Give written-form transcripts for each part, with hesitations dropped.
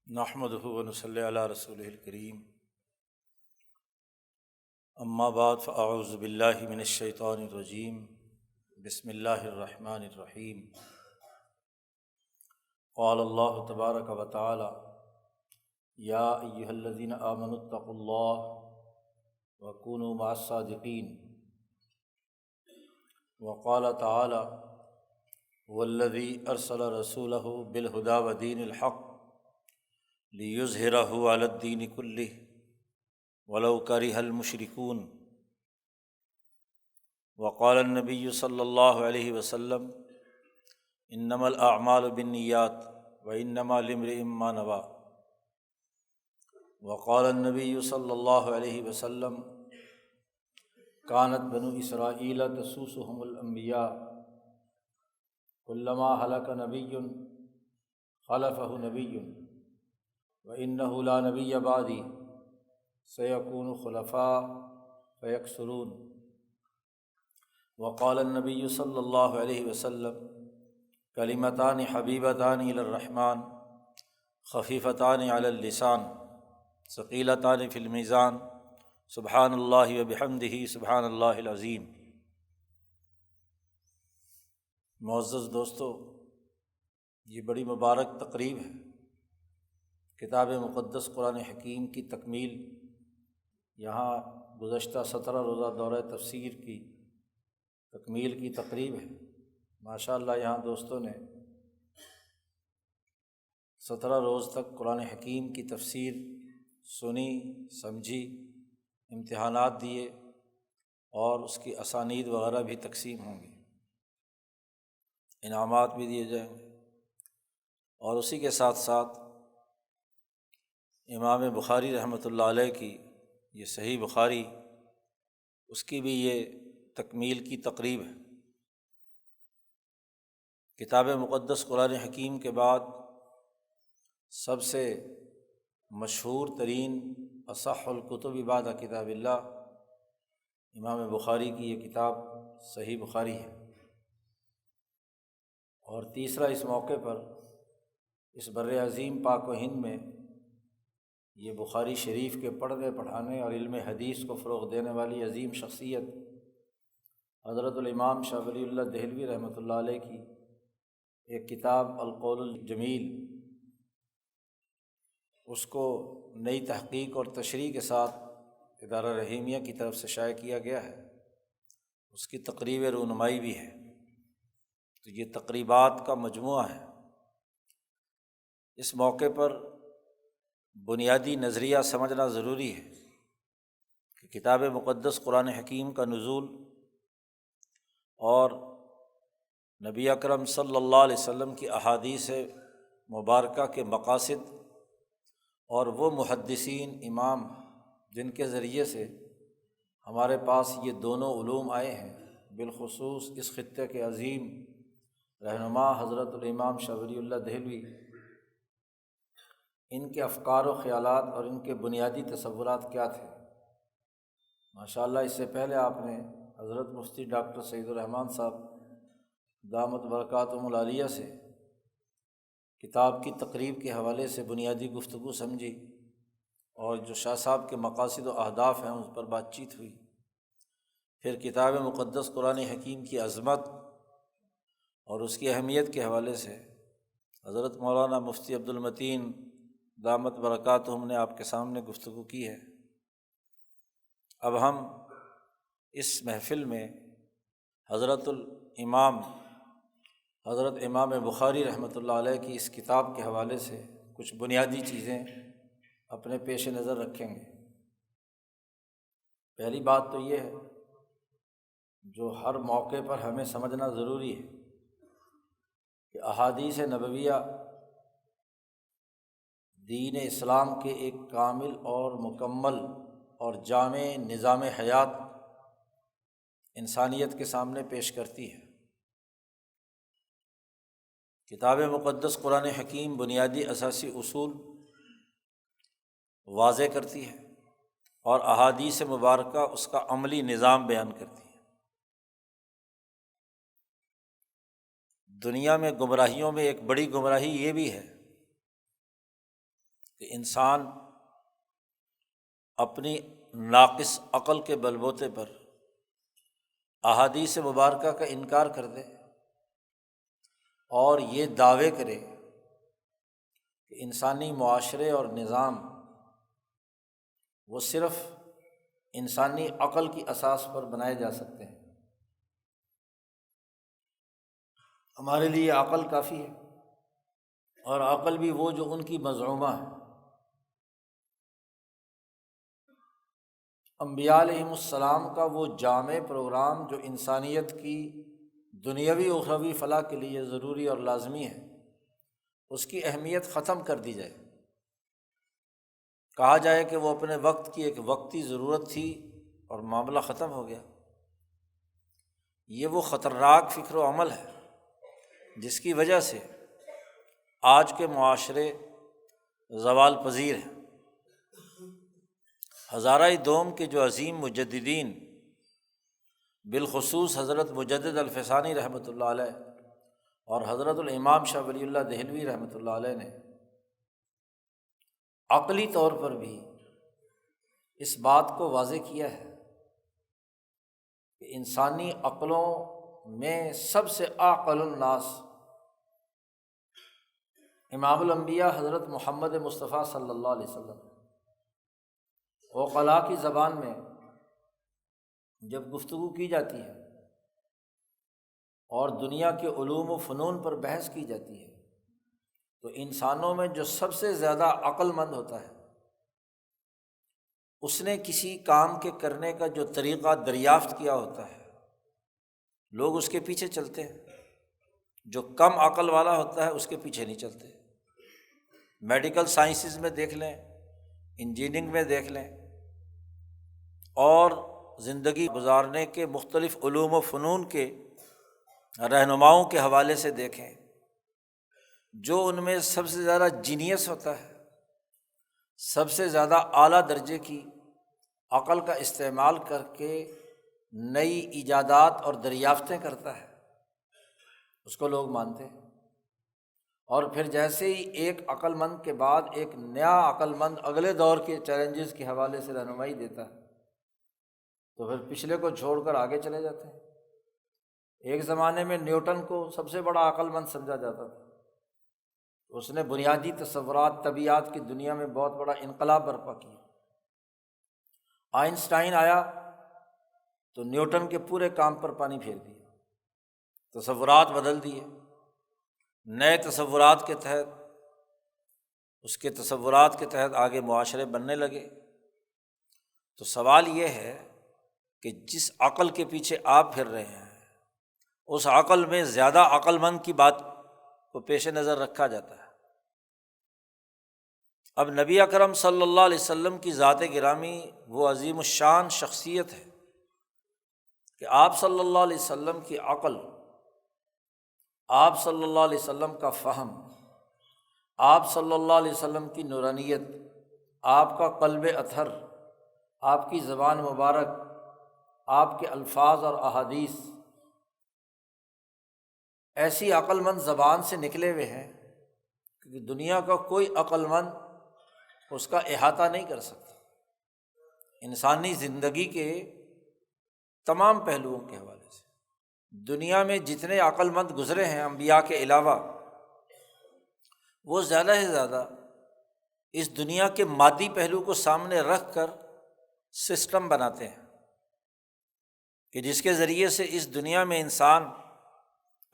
نحمدہ ونصلی علی رسولہ الکریم، اما بعد فاعوذ باللہ من الشیطان الرجیم، بسم اللہ الرحمن الرحیم۔ قال اللہ تبارک و تعالی: یا ایہا الذین آمنوا اتقوا اللہ وکونوا مع الصادقین۔ وقال تعالی: هو الذی ارسل رسولہ بالہدی ودین الحق لیظہرہ علی الدین کلہ ولو کرہ المشرکون۔ وقال النبی صلی اللہ علیہ وسلم: انما الاعمال بالنیات وانما لامرئ ما نوی۔ وقال النبی صلی اللہ علیہ وسلم: کانت بنو اسرائیل تسوسهم الانبیاء کلما ہلک نبی خلفہ نبی وإنہ لا نبی بعدی سیکون خلفاء فیکثرون۔ وقال النبی صلی اللہ علیہ وسلم: کلمتان حبیبتان الی الرحمن خفیفتان علی اللسان ثقیلتان فی المیزان سبحان اللہ وبحمدہ سبحان اللہ العظیم۔ معزز دوستو، یہ بڑی مبارک تقریب ہے، کتاب مقدس قرآن حکیم کی تکمیل۔ یہاں گزشتہ 17 روزہ دورہ تفسیر کی تکمیل کی تقریب ہے۔ ماشاءاللہ یہاں دوستوں نے 17 روز تک قرآن حکیم کی تفسیر سنی، سمجھی، امتحانات دیے اور اس کی اسانید وغیرہ بھی تقسیم ہوں گی، انعامات بھی دیے جائیں گے۔ اور اسی کے ساتھ ساتھ امام بخاری رحمۃ اللہ علیہ کی یہ صحیح بخاری، اس کی بھی یہ تکمیل کی تقریب ہے۔ کتاب مقدس قرآن حکیم کے بعد سب سے مشہور ترین اصح الکتب بعد کتاب اللہ امام بخاری کی یہ کتاب صحیح بخاری ہے۔ اور تیسرا، اس موقع پر اس بر عظیم پاک و ہند میں یہ بخاری شریف کے پڑھنے پڑھانے اور علم حدیث کو فروغ دینے والی عظیم شخصیت حضرت الامام شاہ ولی اللہ دہلوی رحمۃ اللہ علیہ کی ایک کتاب القول الجمیل، اس کو نئی تحقیق اور تشریح کے ساتھ ادارہ رحیمیہ کی طرف سے شائع کیا گیا ہے، اس کی تقریب رونمائی بھی ہے۔ تو یہ تقریبات کا مجموعہ ہے۔ اس موقع پر بنیادی نظریہ سمجھنا ضروری ہے کہ کتاب مقدس قرآن حکیم کا نزول اور نبی اکرم صلی اللہ علیہ وسلم کی احادیث مبارکہ کے مقاصد اور وہ محدثین امام جن کے ذریعے سے ہمارے پاس یہ دونوں علوم آئے ہیں، بالخصوص اس خطے کے عظیم رہنما حضرت الامام شاہ ولی اللہ دہلوی، ان کے افکار و خیالات اور ان کے بنیادی تصورات کیا تھے۔ ماشاءاللہ اس سے پہلے آپ نے حضرت مفتی ڈاکٹر سعید الرحمن صاحب دامت برکاتہم العالیہ سے کتاب کی تقریب کے حوالے سے بنیادی گفتگو سمجھی، اور جو شاہ صاحب کے مقاصد و اہداف ہیں اس پر بات چیت ہوئی۔ پھر کتاب مقدس قرآن حکیم کی عظمت اور اس کی اہمیت کے حوالے سے حضرت مولانا مفتی عبد المتین دامت برکاتہم نے آپ کے سامنے گفتگو کی ہے۔ اب ہم اس محفل میں حضرت امام بخاری رحمۃ اللہ علیہ کی اس کتاب کے حوالے سے کچھ بنیادی چیزیں اپنے پیش نظر رکھیں گے۔ پہلی بات تو یہ ہے جو ہر موقع پر ہمیں سمجھنا ضروری ہے کہ احادیث نبویہ دین اسلام کے ایک کامل اور مکمل اور جامع نظام حیات انسانیت کے سامنے پیش کرتی ہے۔ کتاب مقدس قرآن حکیم بنیادی اساسی اصول واضح کرتی ہے اور احادیث مبارکہ اس کا عملی نظام بیان کرتی ہے۔ دنیا میں گمراہیوں میں ایک بڑی گمراہی یہ بھی ہے کہ انسان اپنی ناقص عقل کے بل بوتے پر احادیث مبارکہ کا انکار کر دے اور یہ دعوے کرے کہ انسانی معاشرے اور نظام وہ صرف انسانی عقل کی اساس پر بنائے جا سکتے ہیں، ہمارے لیے عقل کافی ہے، اور عقل بھی وہ جو ان کی مزعومہ ہے۔ انبیاء علیہم السلام کا وہ جامع پروگرام جو انسانیت کی دنیاوی و اخروی فلاح کے لیے ضروری اور لازمی ہے، اس کی اہمیت ختم کر دی جائے، کہا جائے کہ وہ اپنے وقت کی ایک وقتی ضرورت تھی اور معاملہ ختم ہو گیا، یہ وہ خطرناک فکر و عمل ہے جس کی وجہ سے آج کے معاشرے زوال پذیر ہیں۔ ہزارہ دوم کے جو عظیم مجددین، بالخصوص حضرت مجدد الفسانی رحمۃ اللہ علیہ اور حضرت الامام شاہ ولی اللہ دہلوی رحمۃ اللہ علیہ نے عقلی طور پر بھی اس بات کو واضح کیا ہے کہ انسانی عقلوں میں سب سے اعقل الناس امام الانبیاء حضرت محمد مصطفیٰ صلی اللہ علیہ وسلم۔ عقلاء کی زبان میں جب گفتگو کی جاتی ہے اور دنیا کے علوم و فنون پر بحث کی جاتی ہے تو انسانوں میں جو سب سے زیادہ عقل مند ہوتا ہے اس نے کسی کام کے کرنے کا جو طریقہ دریافت کیا ہوتا ہے، لوگ اس کے پیچھے چلتے ہیں۔ جو کم عقل والا ہوتا ہے اس کے پیچھے نہیں چلتے۔ میڈیکل سائنسز میں دیکھ لیں، انجینئرنگ میں دیکھ لیں، اور زندگی گزارنے کے مختلف علوم و فنون کے رہنماؤں کے حوالے سے دیکھیں، جو ان میں سب سے زیادہ جینیس ہوتا ہے، سب سے زیادہ اعلیٰ درجے کی عقل کا استعمال کر کے نئی ایجادات اور دریافتیں کرتا ہے، اس کو لوگ مانتے ہیں۔ اور پھر جیسے ہی ایک عقل مند کے بعد ایک نیا عقل مند اگلے دور کے چیلنجز کے حوالے سے رہنمائی دیتا ہے تو پھر پچھلے کو چھوڑ کر آگے چلے جاتے ہیں۔ ایک زمانے میں نیوٹن کو سب سے بڑا عقل مند سمجھا جاتا تھا، اس نے بنیادی تصورات طبیعیات کی دنیا میں بہت بڑا انقلاب برپا کیا۔ آئنسٹائن آیا تو نیوٹن کے پورے کام پر پانی پھیر دیا، تصورات بدل دیے، نئے تصورات کے تحت، اس کے تصورات کے تحت آگے معاشرے بننے لگے۔ تو سوال یہ ہے کہ جس عقل کے پیچھے آپ پھر رہے ہیں اس عقل میں زیادہ عقل مند کی بات کو پیش نظر رکھا جاتا ہے۔ اب نبی اکرم صلی اللہ علیہ وسلم کی ذات گرامی وہ عظیم الشان شخصیت ہے کہ آپ صلی اللہ علیہ وسلم کی عقل، آپ صلی اللہ علیہ وسلم کا فہم، آپ صلی اللہ علیہ وسلم کی نورانیت، آپ کا قلب اطہر، آپ کی زبان مبارک، آپ کے الفاظ اور احادیث ایسی عقل مند زبان سے نکلے ہوئے ہیں کہ دنیا کا کوئی عقل مند اس کا احاطہ نہیں کر سکتا۔ انسانی زندگی کے تمام پہلوؤں کے حوالے سے دنیا میں جتنے عقل مند گزرے ہیں انبیاء کے علاوہ، وہ زیادہ سے زیادہ اس دنیا کے مادی پہلو کو سامنے رکھ کر سسٹم بناتے ہیں کہ جس کے ذریعے سے اس دنیا میں انسان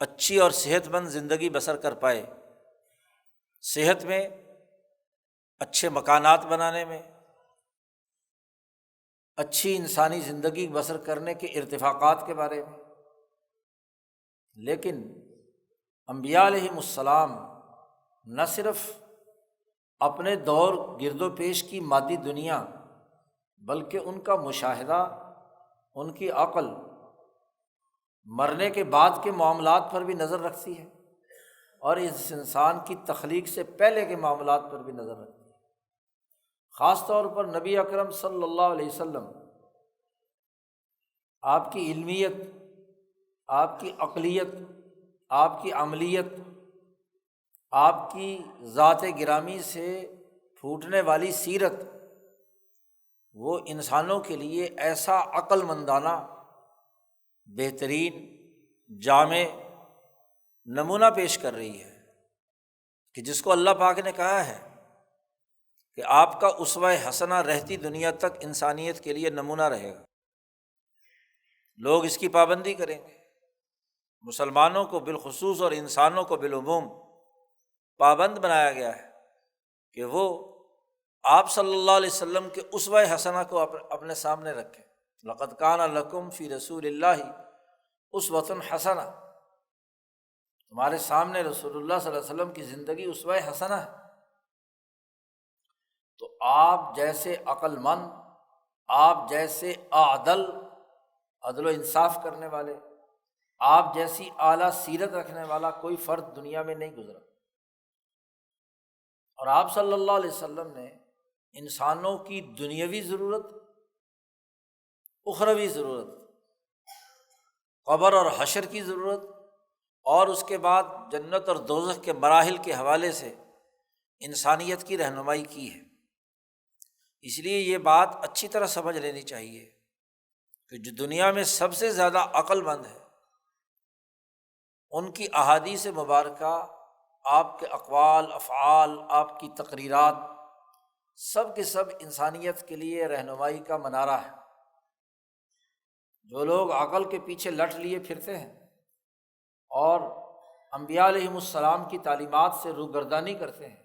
اچھی اور صحت مند زندگی بسر کر پائے، صحت میں، اچھے مکانات بنانے میں، اچھی انسانی زندگی بسر کرنے کے ارتفاقات کے بارے میں۔ لیکن انبیاء علیہم السلام نہ صرف اپنے دور گرد و پیش کی مادی دنیا بلکہ ان کا مشاہدہ، ان کی عقل مرنے کے بعد کے معاملات پر بھی نظر رکھتی ہے اور اس انسان کی تخلیق سے پہلے کے معاملات پر بھی نظر رکھتی ہے۔ خاص طور پر نبی اکرم صلی اللہ علیہ وسلم، آپ کی علمیت، آپ کی عقلیت، آپ کی عملیت، آپ کی ذات گرامی سے پھوٹنے والی سیرت وہ انسانوں کے لیے ایسا عقل مندانہ بہترین جامع نمونہ پیش کر رہی ہے کہ جس کو اللہ پاک نے کہا ہے کہ آپ کا اسوہ حسنہ رہتی دنیا تک انسانیت کے لیے نمونہ رہے گا، لوگ اس کی پابندی کریں گے۔ مسلمانوں کو بالخصوص اور انسانوں کو بالعموم پابند بنایا گیا ہے کہ وہ آپ صلی اللہ علیہ وسلم کے اسوہ حسنہ کو اپنے سامنے رکھیں۔ لقد کان لکم فی رسول اللہ اسوۃ حسنہ، تمہارے سامنے رسول اللہ صلی اللہ علیہ وسلم کی زندگی اسوہ حسنہ ہے۔ تو آپ جیسے عقل مند، آپ جیسے عدل و انصاف کرنے والے، آپ جیسی اعلیٰ سیرت رکھنے والا کوئی فرد دنیا میں نہیں گزرا۔ اور آپ صلی اللہ علیہ وسلم نے انسانوں کی دنیاوی ضرورت، اخروی ضرورت، قبر اور حشر کی ضرورت، اور اس کے بعد جنت اور دوزخ کے مراحل کے حوالے سے انسانیت کی رہنمائی کی ہے۔ اس لیے یہ بات اچھی طرح سمجھ لینی چاہیے کہ جو دنیا میں سب سے زیادہ عقل مند ہے، ان کی احادیث مبارکہ، آپ کے اقوال، افعال، آپ کی تقریرات، سب کے سب انسانیت کے لیے رہنمائی کا منارہ ہے۔ جو لوگ عقل کے پیچھے لٹ لیے پھرتے ہیں اور انبیاء علیہم السلام کی تعلیمات سے روگردانی کرتے ہیں،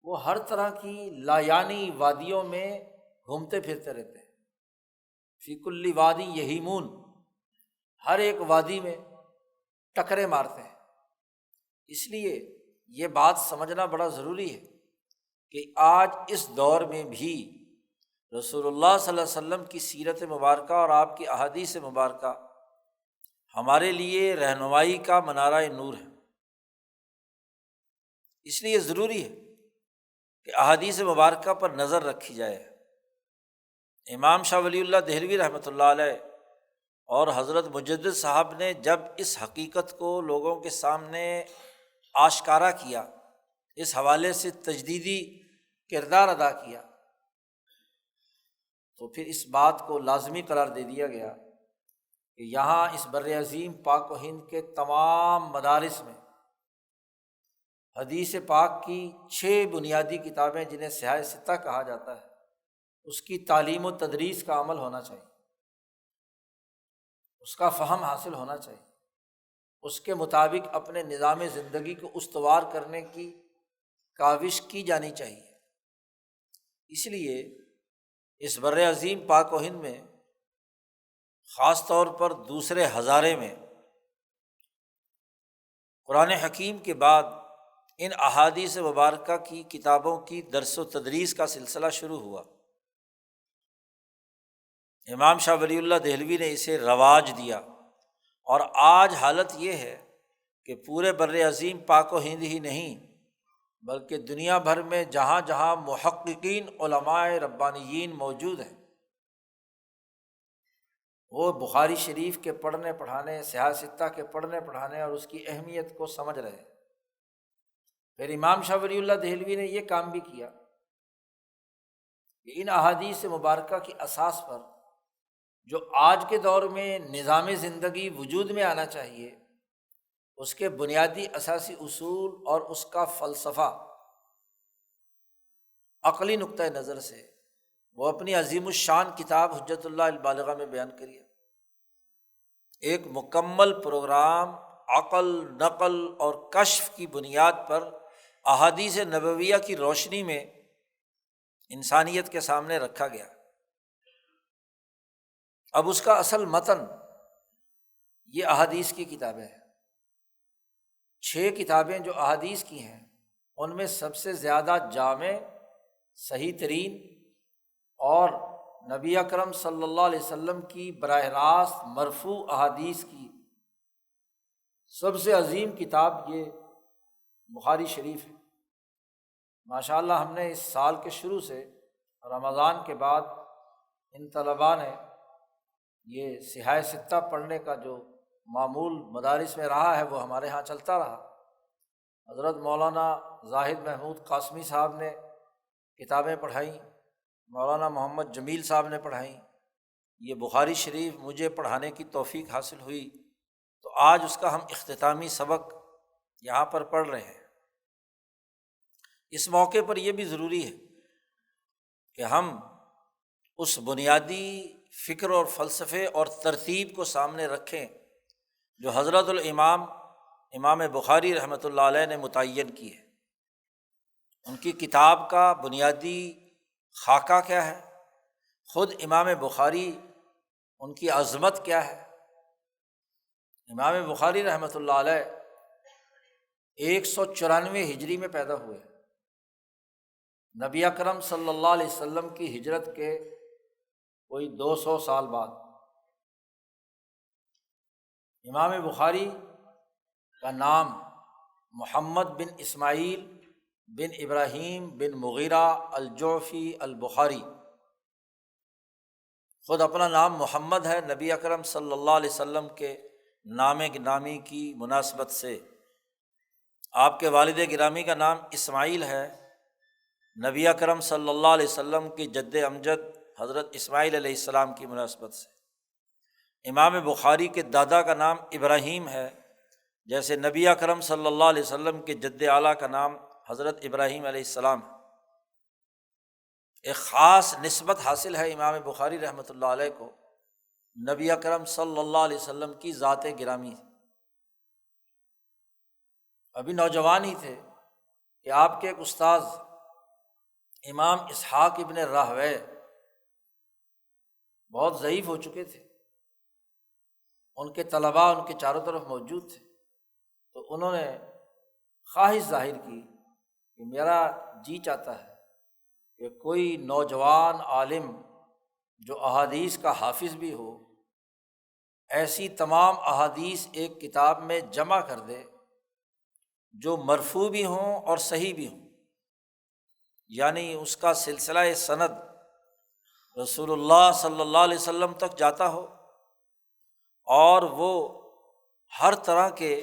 وہ ہر طرح کی لایعنی وادیوں میں گھومتے پھرتے رہتے ہیں۔ فی کل وادی یہیمون، ہر ایک وادی میں ٹکرے مارتے ہیں۔ اس لیے یہ بات سمجھنا بڑا ضروری ہے کہ آج اس دور میں بھی رسول اللہ صلی اللہ علیہ وسلم کی سیرت مبارکہ اور آپ کی احادیث مبارکہ ہمارے لیے رہنمائی کا منارہ نور ہے۔ اس لیے ضروری ہے کہ احادیث مبارکہ پر نظر رکھی جائے۔ امام شاہ ولی اللہ دہلوی رحمۃ اللہ علیہ اور حضرت مجدد صاحب نے جب اس حقیقت کو لوگوں کے سامنے آشکارا کیا، اس حوالے سے تجدیدی کردار ادا کیا، تو پھر اس بات کو لازمی قرار دے دیا گیا کہ یہاں اس بر عظیم پاک و ہند کے تمام مدارس میں حدیث پاک کی 6 بنیادی کتابیں جنہیں صحاح ستہ کہا جاتا ہے، اس کی تعلیم و تدریس کا عمل ہونا چاہیے، اس کا فہم حاصل ہونا چاہیے، اس کے مطابق اپنے نظام زندگی کو استوار کرنے کی کاوش کی جانی چاہیے۔ اس لیے اس بر عظیم پاک و ہند میں، خاص طور پر دوسرے ہزارے میں، قرآن حکیم کے بعد ان احادیث مبارکہ کی کتابوں کی درس و تدریس کا سلسلہ شروع ہوا۔ امام شاہ ولی اللہ دہلوی نے اسے رواج دیا، اور آج حالت یہ ہے کہ پورے بر عظیم پاک و ہند ہی نہیں بلکہ دنیا بھر میں جہاں جہاں محققین علماء ربانیین موجود ہیں، وہ بخاری شریف کے پڑھنے پڑھانے، صحاح ستہ کے پڑھنے پڑھانے اور اس کی اہمیت کو سمجھ رہے ہیں۔ پھر امام شاہ ولی اللہ دہلوی نے یہ کام بھی کیا کہ ان احادیث مبارکہ کی اساس پر جو آج کے دور میں نظام زندگی وجود میں آنا چاہیے، اس کے بنیادی اساسی اصول اور اس کا فلسفہ عقلی نقطۂ نظر سے وہ اپنی عظیم الشان کتاب حجت اللہ البالغہ میں بیان کریے۔ ایک مکمل پروگرام عقل، نقل اور کشف کی بنیاد پر احادیث نبویہ کی روشنی میں انسانیت کے سامنے رکھا گیا۔ اب اس کا اصل متن یہ احادیث کی کتابیں ہیں۔ 6 کتابیں جو احادیث کی ہیں، ان میں سب سے زیادہ جامع، صحیح ترین اور نبی اکرم صلی اللہ علیہ وسلم کی براہ راست مرفوع احادیث کی سب سے عظیم کتاب یہ بخاری شریف ہے۔ ماشاءاللہ ہم نے اس سال کے شروع سے رمضان کے بعد ان طلباء نے یہ صحاح ستہ پڑھنے کا جو معمول مدارس میں رہا ہے وہ ہمارے ہاں چلتا رہا۔ حضرت مولانا زاہد محمود قاسمی صاحب نے کتابیں پڑھائیں، مولانا محمد جمیل صاحب نے پڑھائیں، یہ بخاری شریف مجھے پڑھانے کی توفیق حاصل ہوئی، تو آج اس کا ہم اختتامی سبق یہاں پر پڑھ رہے ہیں۔ اس موقع پر یہ بھی ضروری ہے کہ ہم اس بنیادی فکر اور فلسفے اور ترتیب کو سامنے رکھیں جو حضرت امام بخاری رحمۃ اللہ علیہ نے متعین کی ہے۔ ان کی کتاب کا بنیادی خاکہ کیا ہے، خود امام بخاری ان کی عظمت کیا ہے۔ امام بخاری رحمۃ اللہ علیہ 194 ہجری میں پیدا ہوئے، نبی اکرم صلی اللہ علیہ وسلم کی ہجرت کے کوئی 200 سال بعد۔ امام بخاری کا نام محمد بن اسماعیل بن ابراہیم بن مغیرہ الجعفی البخاری، خود اپنا نام محمد ہے، نبی اکرم صلی اللہ علیہ وسلم کے نام گرامی کی مناسبت سے آپ کے والد گرامی کا نام اسماعیل ہے، نبی اکرم صلی اللہ علیہ وسلم کی جد امجد حضرت اسماعیل علیہ السلام کی مناسبت سے۔ امام بخاری کے دادا کا نام ابراہیم ہے، جیسے نبی اکرم صلی اللہ علیہ وسلم کے جد اعلیٰ کا نام حضرت ابراہیم علیہ السلام ہے۔ ایک خاص نسبت حاصل ہے امام بخاری رحمۃ اللہ علیہ کو نبی اکرم صلی اللہ علیہ وسلم کی ذات گرامی سے۔ ابھی نوجوان ہی تھے کہ آپ کے ایک استاذ امام اسحاق ابن راہویہ بہت ضعیف ہو چکے تھے، ان کے طلباء ان کے چاروں طرف موجود تھے، تو انہوں نے خواہش ظاہر کی کہ میرا جی چاہتا ہے کہ کوئی نوجوان عالم جو احادیث کا حافظ بھی ہو، ایسی تمام احادیث ایک کتاب میں جمع کر دے جو مرفوع بھی ہوں اور صحیح بھی ہوں، یعنی اس کا سلسلہ سند رسول اللہ صلی اللہ علیہ وسلم تک جاتا ہو اور وہ ہر طرح کے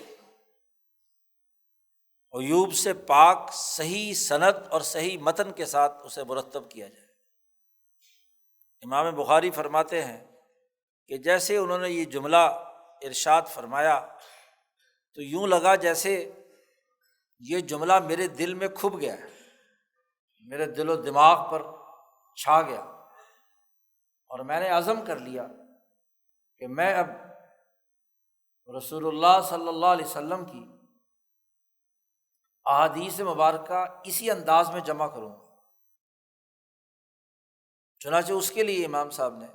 عیوب سے پاک صحیح سند اور صحیح متن کے ساتھ اسے مرتب کیا جائے۔ امام بخاری فرماتے ہیں کہ جیسے انہوں نے یہ جملہ ارشاد فرمایا تو یوں لگا جیسے یہ جملہ میرے دل میں کھپ گیا ہے، میرے دل و دماغ پر چھا گیا، اور میں نے عزم کر لیا کہ میں اب رسول اللہ صلی اللہ علیہ وسلم کی احادیث مبارکہ اسی انداز میں جمع کروں گا۔ چنانچہ اس کے لیے امام صاحب نے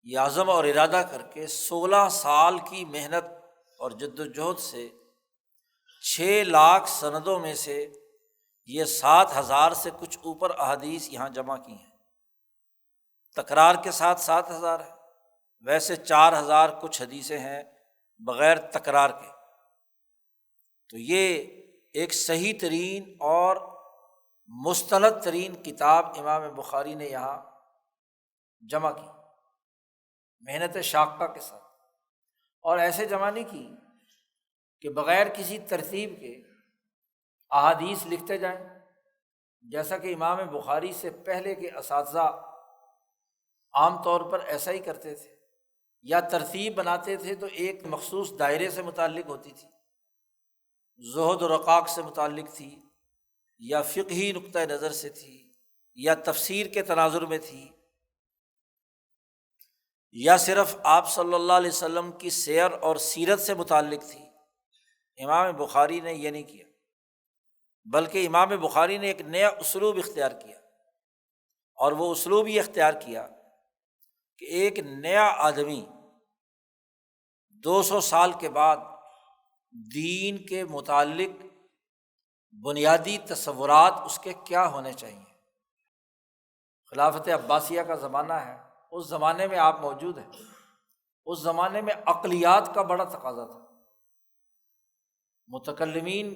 یہ عزم اور ارادہ کر کے 16 سال کی محنت اور جد و جہد سے 6 لاکھ سندوں میں سے یہ 7,000 سے کچھ اوپر احادیث یہاں جمع کی ہیں، تکرار کے ساتھ 7,000 ہے، ویسے 4,000 کچھ حدیثیں ہیں بغیر تکرار کے۔ تو یہ ایک صحیح ترین اور مستند ترین کتاب امام بخاری نے یہاں جمع کی محنت شاقہ کے ساتھ، اور ایسے جمع نہیں کی کہ بغیر کسی ترتیب کے احادیث لکھتے جائیں، جیسا کہ امام بخاری سے پہلے کے اساتذہ عام طور پر ایسا ہی کرتے تھے، یا ترتیب بناتے تھے تو ایک مخصوص دائرے سے متعلق ہوتی تھی، زہد و رقاق سے متعلق تھی، یا فقہی نقطۂ نظر سے تھی، یا تفسیر کے تناظر میں تھی، یا صرف آپ صلی اللہ علیہ وسلم کی سیر اور سیرت سے متعلق تھی۔ امام بخاری نے یہ نہیں کیا، بلکہ امام بخاری نے ایک نیا اسلوب اختیار کیا، اور وہ اسلوب یہ اختیار کیا کہ ایک نیا آدمی 200 سال کے بعد دین کے متعلق بنیادی تصورات اس کے کیا ہونے چاہیے۔ خلافت عباسیہ کا زمانہ ہے، اس زمانے میں آپ موجود ہیں، اس زمانے میں عقلیات کا بڑا تقاضا تھا، متکلمین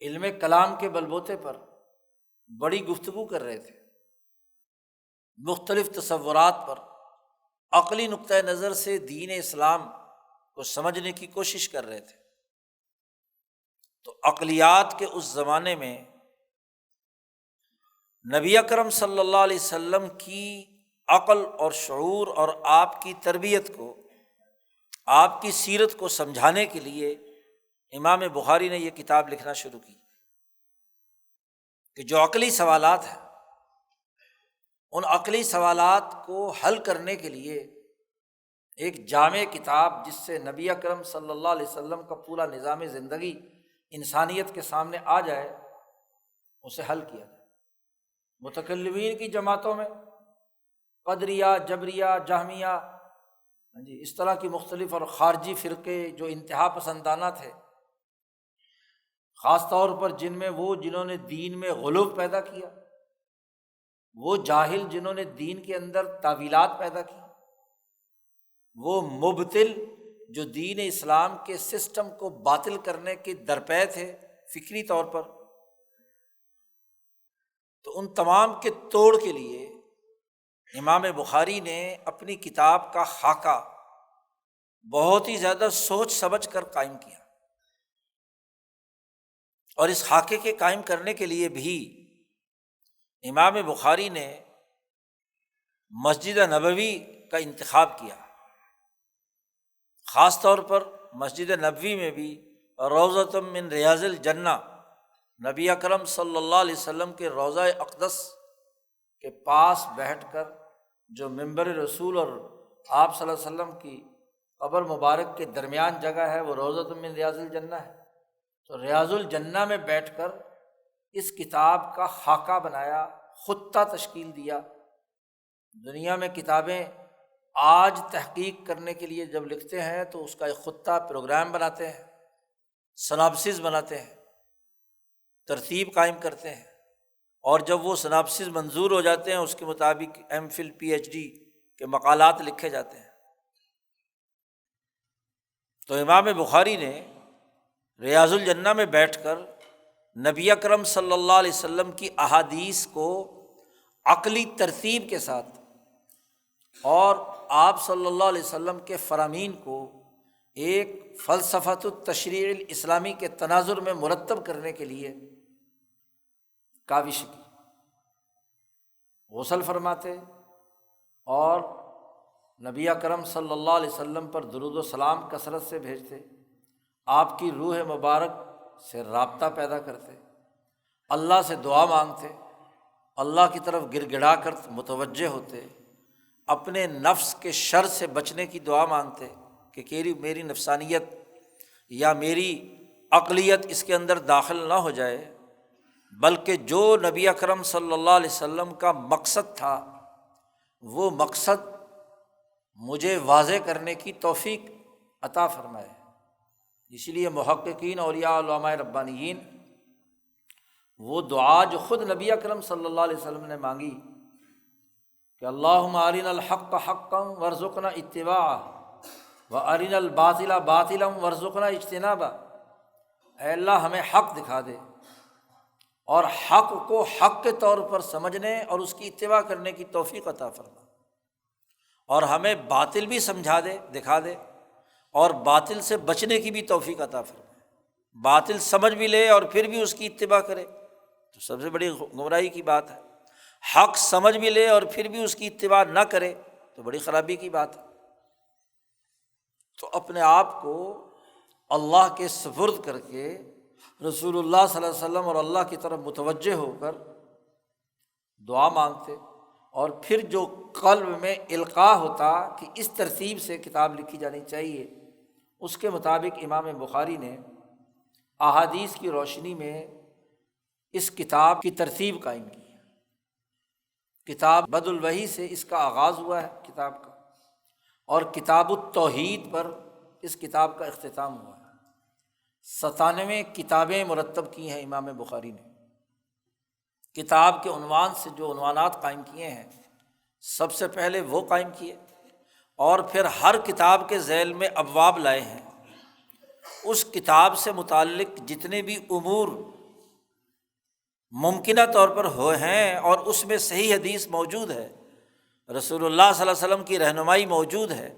علم کلام کے بلبوتے پر بڑی گفتگو کر رہے تھے، مختلف تصورات پر عقلی نقطۂ نظر سے دین اسلام کو سمجھنے کی کوشش کر رہے تھے۔ تو عقلیات کے اس زمانے میں نبی اکرم صلی اللہ علیہ وسلم کی عقل اور شعور اور آپ کی تربیت کو، آپ کی سیرت کو سمجھانے کے لیے امام بخاری نے یہ کتاب لکھنا شروع کی کہ جو عقلی سوالات ہیں ان عقلی سوالات کو حل کرنے کے لیے ایک جامع کتاب، جس سے نبی اکرم صلی اللہ علیہ وسلم کا پورا نظام زندگی انسانیت کے سامنے آ جائے، اسے حل کیا جائے۔ متکلمین کی جماعتوں میں قدریہ، جبریہ، جہمیہ، اس طرح کی مختلف اور خارجی فرقے جو انتہا پسندانہ تھے، خاص طور پر جن میں وہ جنہوں نے دین میں غلو پیدا کیا، وہ جاہل جنہوں نے دین کے اندر تعویلات پیدا کی، وہ مبتل جو دین اسلام کے سسٹم کو باطل کرنے کے درپے تھے فکری طور پر، تو ان تمام کے توڑ کے لیے امام بخاری نے اپنی کتاب کا خاکہ بہت ہی زیادہ سوچ سمجھ کر قائم کیا، اور اس خاکے کے قائم کرنے کے لیے بھی امام بخاری نے مسجد نبوی کا انتخاب کیا۔ خاص طور پر مسجد نبوی میں بھی روضۃ من ریاض الجنہ، نبی اکرم صلی اللہ علیہ وسلم کے روضہ اقدس کے پاس بیٹھ کر جو منبر رسول اور آپ صلی اللہ علیہ وسلم کی قبر مبارک کے درمیان جگہ ہے، وہ روضۃ من ریاض الجنہ ہے۔ تو ریاض الجنہ میں بیٹھ کر اس کتاب کا خاکہ بنایا، خطہ تشکیل دیا۔ دنیا میں کتابیں آج تحقیق کرنے کے لیے جب لکھتے ہیں تو اس کا ایک خطہ پروگرام بناتے ہیں، سناپسس بناتے ہیں، ترتیب قائم کرتے ہیں، اور جب وہ سناپسس منظور ہو جاتے ہیں اس کے مطابق M Phil P H D کے مقالات لکھے جاتے ہیں۔ تو امام بخاری نے ریاض الجنہ میں بیٹھ کر نبی اکرم صلی اللہ علیہ وسلم کی احادیث کو عقلی ترتیب کے ساتھ اور آپ صلی اللہ علیہ وسلم کے فرامین کو ایک فلسفۃ التشریع الاسلامی کے تناظر میں مرتب کرنے کے لیے کاوش کی۔ غسل فرماتے اور نبی اکرم صلی اللہ علیہ وسلم پر درود و سلام کثرت سے بھیجتے، آپ کی روح مبارک سے رابطہ پیدا کرتے، اللہ سے دعا مانگتے، اللہ کی طرف گڑ گڑا کر متوجہ ہوتے، اپنے نفس کے شر سے بچنے کی دعا مانگتے کہ میری نفسانیت یا میری عقلیت اس کے اندر داخل نہ ہو جائے، بلکہ جو نبی اکرم صلی اللہ علیہ وسلم کا مقصد تھا وہ مقصد مجھے واضح کرنے کی توفیق عطا فرمائے۔ اسی لیے محققین، اولیاء، علماء ربانیین وہ دعا جو خود نبی اکرم صلی اللہ علیہ وسلم نے مانگی کہ اللہم ارنا الحق حقا وارزقنا اتباعہ وارنا الباطل باطلا وارزقنا اجتنابہ، اے اللہ ہمیں حق دکھا دے اور حق کو حق کے طور پر سمجھنے اور اس کی اتباع کرنے کی توفیق عطا فرما، اور ہمیں باطل بھی سمجھا دے، دکھا دے، اور باطل سے بچنے کی بھی توفیق عطا فرما۔ باطل سمجھ بھی لے اور پھر بھی اس کی اتباع کرے تو سب سے بڑی گمراہی کی بات ہے، حق سمجھ بھی لے اور پھر بھی اس کی اتباع نہ کرے تو بڑی خرابی کی بات ہے۔ تو اپنے آپ کو اللہ کے سپرد کر کے رسول اللہ صلی اللہ علیہ وسلم اور اللہ کی طرف متوجہ ہو کر دعا مانگتے، اور پھر جو قلب میں القاء ہوتا کہ اس ترتیب سے کتاب لکھی جانی چاہیے، اس کے مطابق امام بخاری نے احادیث کی روشنی میں اس کتاب کی ترتیب قائم کی۔ کتاب بدء الوحی سے اس کا آغاز ہوا ہے کتاب کا، اور کتاب التوحید پر اس کتاب کا اختتام ہوا ہے۔ 97 کتابیں مرتب کی ہیں امام بخاری نے۔ کتاب کے عنوان سے جو عنوانات قائم کیے ہیں، سب سے پہلے وہ قائم کیے، اور پھر ہر کتاب کے ذیل میں ابواب لائے ہیں۔ اس کتاب سے متعلق جتنے بھی امور ممکنہ طور پر ہیں اور اس میں صحیح حدیث موجود ہے، رسول اللہ صلی اللہ علیہ وسلم کی رہنمائی موجود ہے،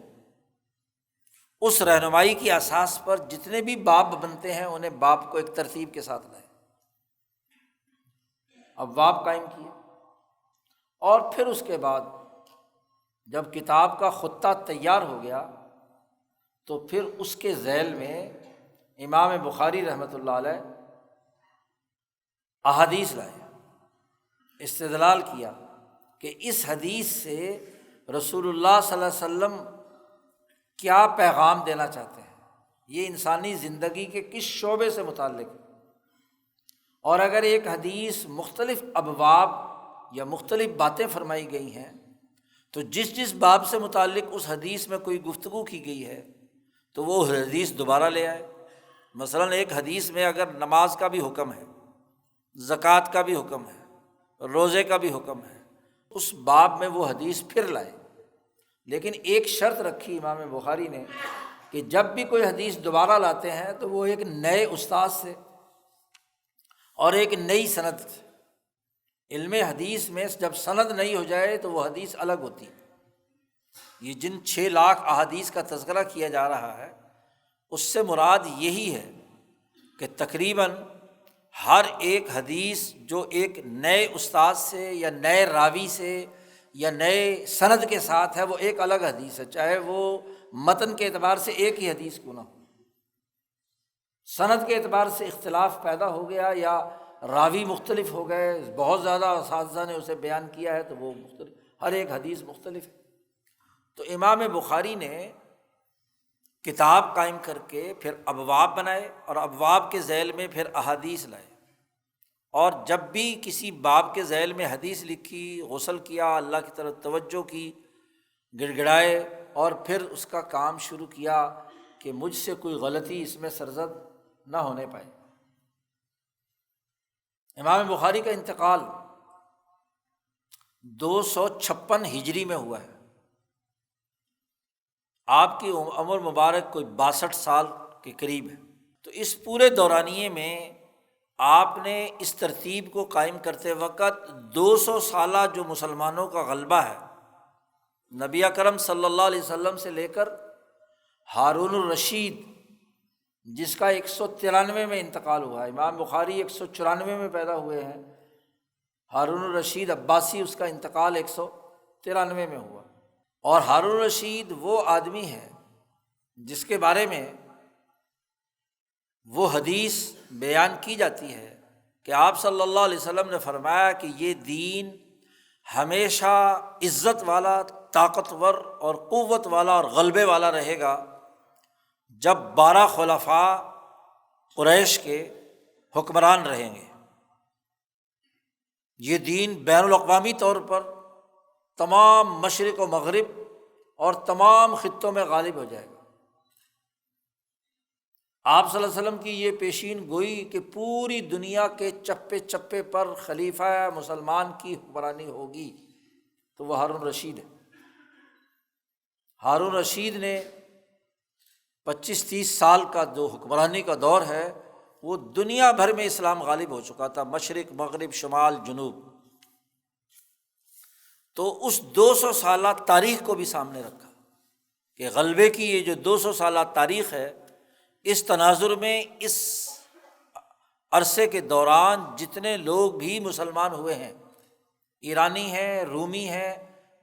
اس رہنمائی کی اساس پر جتنے بھی باب بنتے ہیں انہیں باب کو ایک ترتیب کے ساتھ لائے، ابواب قائم کیے۔ اور پھر اس کے بعد جب کتاب کا خطہ تیار ہو گیا تو پھر اس کے ذیل میں امام بخاری رحمۃ اللہ علیہ احادیث لائے، استدلال کیا کہ اس حدیث سے رسول اللہ صلی اللہ علیہ وسلم کیا پیغام دینا چاہتے ہیں، یہ انسانی زندگی کے کس شعبے سے متعلق ہے، اور اگر ایک حدیث مختلف ابواب یا مختلف باتیں فرمائی گئی ہیں تو جس جس باب سے متعلق اس حدیث میں کوئی گفتگو کی گئی ہے تو وہ حدیث دوبارہ لے آئے۔ مثلاً ایک حدیث میں اگر نماز کا بھی حکم ہے، زکوٰۃ کا بھی حکم ہے، روزے کا بھی حکم ہے، اس باب میں وہ حدیث پھر لائے، لیکن ایک شرط رکھی امام بخاری نے کہ جب بھی کوئی حدیث دوبارہ لاتے ہیں تو وہ ایک نئے استاد سے اور ایک نئی سند سے۔ علم حدیث میں جب سند نئی ہو جائے تو وہ حدیث الگ ہوتی ہے۔ یہ جن 6 لاکھ احادیث کا تذکرہ کیا جا رہا ہے اس سے مراد یہی ہے کہ تقریباً ہر ایک حدیث جو ایک نئے استاد سے یا نئے راوی سے یا نئے سند کے ساتھ ہے وہ ایک الگ حدیث ہے، چاہے وہ متن کے اعتبار سے ایک ہی حدیث کیوں نہ ہو، سند کے اعتبار سے اختلاف پیدا ہو گیا یا راوی مختلف ہو گئے، بہت زیادہ اساتذہ نے اسے بیان کیا ہے تو وہ مختلف، ہر ایک حدیث مختلف ہے۔ تو امام بخاری نے کتاب قائم کر کے پھر ابواب بنائے اور ابواب کے ذیل میں پھر احادیث لائے، اور جب بھی کسی باب کے ذیل میں حدیث لکھی، غسل کیا، اللہ کی طرف توجہ کی، گڑ گڑائے، اور پھر اس کا کام شروع کیا کہ مجھ سے کوئی غلطی اس میں سرزد نہ ہونے پائے۔ امام بخاری کا انتقال 256 ہجری میں ہوا ہے، آپ کی عمر مبارک کوئی 62 سال کے قریب ہے۔ تو اس پورے دورانیے میں آپ نے اس ترتیب کو قائم کرتے وقت 200 سالہ جو مسلمانوں کا غلبہ ہے، نبی اکرم صلی اللہ علیہ وسلم سے لے کر ہارون الرشید جس کا 193 میں انتقال ہوا ہے، امام بخاری 194 میں پیدا ہوئے ہیں، ہارون الرشید عباسی اس کا انتقال 193 میں ہوا، اور ہارون الرشید وہ آدمی ہے جس کے بارے میں وہ حدیث بیان کی جاتی ہے کہ آپ صلی اللہ علیہ وسلم نے فرمایا کہ یہ دین ہمیشہ عزت والا، طاقتور اور قوت والا اور غلبے والا رہے گا جب 12 خلفاء قریش کے حکمران رہیں گے۔ یہ دین بین الاقوامی طور پر تمام مشرق و مغرب اور تمام خطوں میں غالب ہو جائے گا۔ آپ صلی اللہ علیہ وسلم کی یہ پیشین گوئی کہ پوری دنیا کے چپے چپے پر خلیفہ مسلمان کی حکمرانی ہوگی، تو وہ ہارون رشید ہے۔ ہارون رشید نے 25-30 سال کا جو حکمرانی کا دور ہے وہ دنیا بھر میں اسلام غالب ہو چکا تھا، مشرق مغرب شمال جنوب۔ تو اس 200 سالہ تاریخ کو بھی سامنے رکھا کہ غلبے کی یہ جو 200 سالہ تاریخ ہے، اس تناظر میں اس عرصے کے دوران جتنے لوگ بھی مسلمان ہوئے ہیں، ایرانی ہیں، رومی ہیں،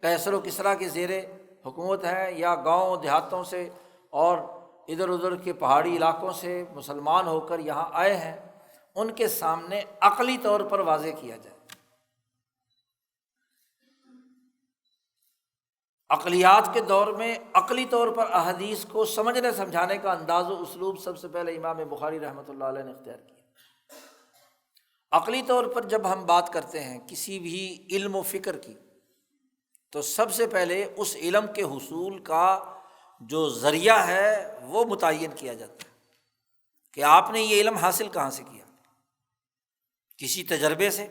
قیصر و کسریٰ کے زیر حکومت ہیں، یا گاؤں دیہاتوں سے اور ادھر ادھر کے پہاڑی علاقوں سے مسلمان ہو کر یہاں آئے ہیں، ان کے سامنے عقلی طور پر واضح کیا جائے۔ عقلیات کے دور میں عقلی طور پر احادیث کو سمجھنے سمجھانے کا انداز و اسلوب سب سے پہلے امام بخاری رحمۃ اللہ علیہ نے اختیار کیا۔ عقلی طور پر جب ہم بات کرتے ہیں کسی بھی علم و فکر کی تو سب سے پہلے اس علم کے حصول کا جو ذریعہ ہے وہ متعین کیا جاتا ہے کہ آپ نے یہ علم حاصل کہاں سے کیا، کسی تجربے سے،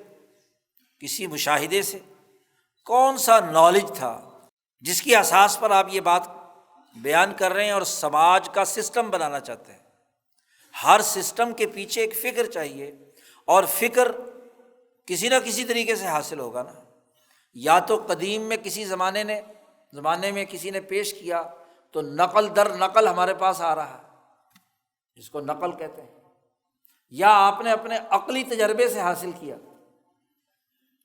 کسی مشاہدے سے، کون سا نالج تھا جس کی اساس پر آپ یہ بات بیان کر رہے ہیں اور سماج کا سسٹم بنانا چاہتے ہیں۔ ہر سسٹم کے پیچھے ایک فکر چاہیے، اور فکر کسی نہ کسی طریقے سے حاصل ہوگا نا، یا تو قدیم میں کسی زمانے میں کسی نے پیش کیا تو نقل در نقل ہمارے پاس آ رہا ہے، جس کو نقل کہتے ہیں، یا آپ نے اپنے عقلی تجربے سے حاصل کیا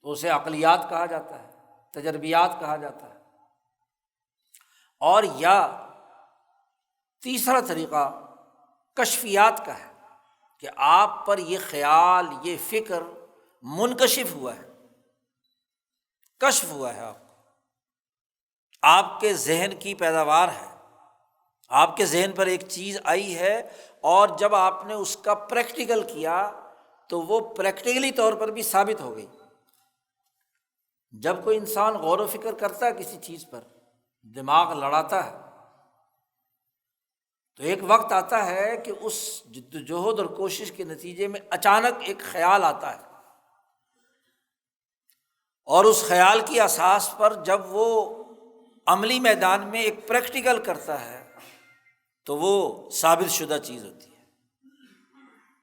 تو اسے عقلیات کہا جاتا ہے۔ تجربیات کہا جاتا ہے، اور یا تیسرا طریقہ کشفیات کا ہے کہ آپ پر یہ خیال، یہ فکر منکشف ہوا ہے، کشف ہوا ہے، آپ کے ذہن کی پیداوار ہے، آپ کے ذہن پر ایک چیز آئی ہے، اور جب آپ نے اس کا پریکٹیکل کیا تو وہ پریکٹیکلی طور پر بھی ثابت ہو گئی۔ جب کوئی انسان غور و فکر کرتا ہے کسی چیز پر، دماغ لڑاتا ہے، تو ایک وقت آتا ہے کہ اس جدوجہد اور کوشش کے نتیجے میں اچانک ایک خیال آتا ہے، اور اس خیال کی اساس پر جب وہ عملی میدان میں ایک پریکٹیکل کرتا ہے تو وہ ثابت شدہ چیز ہوتی ہے۔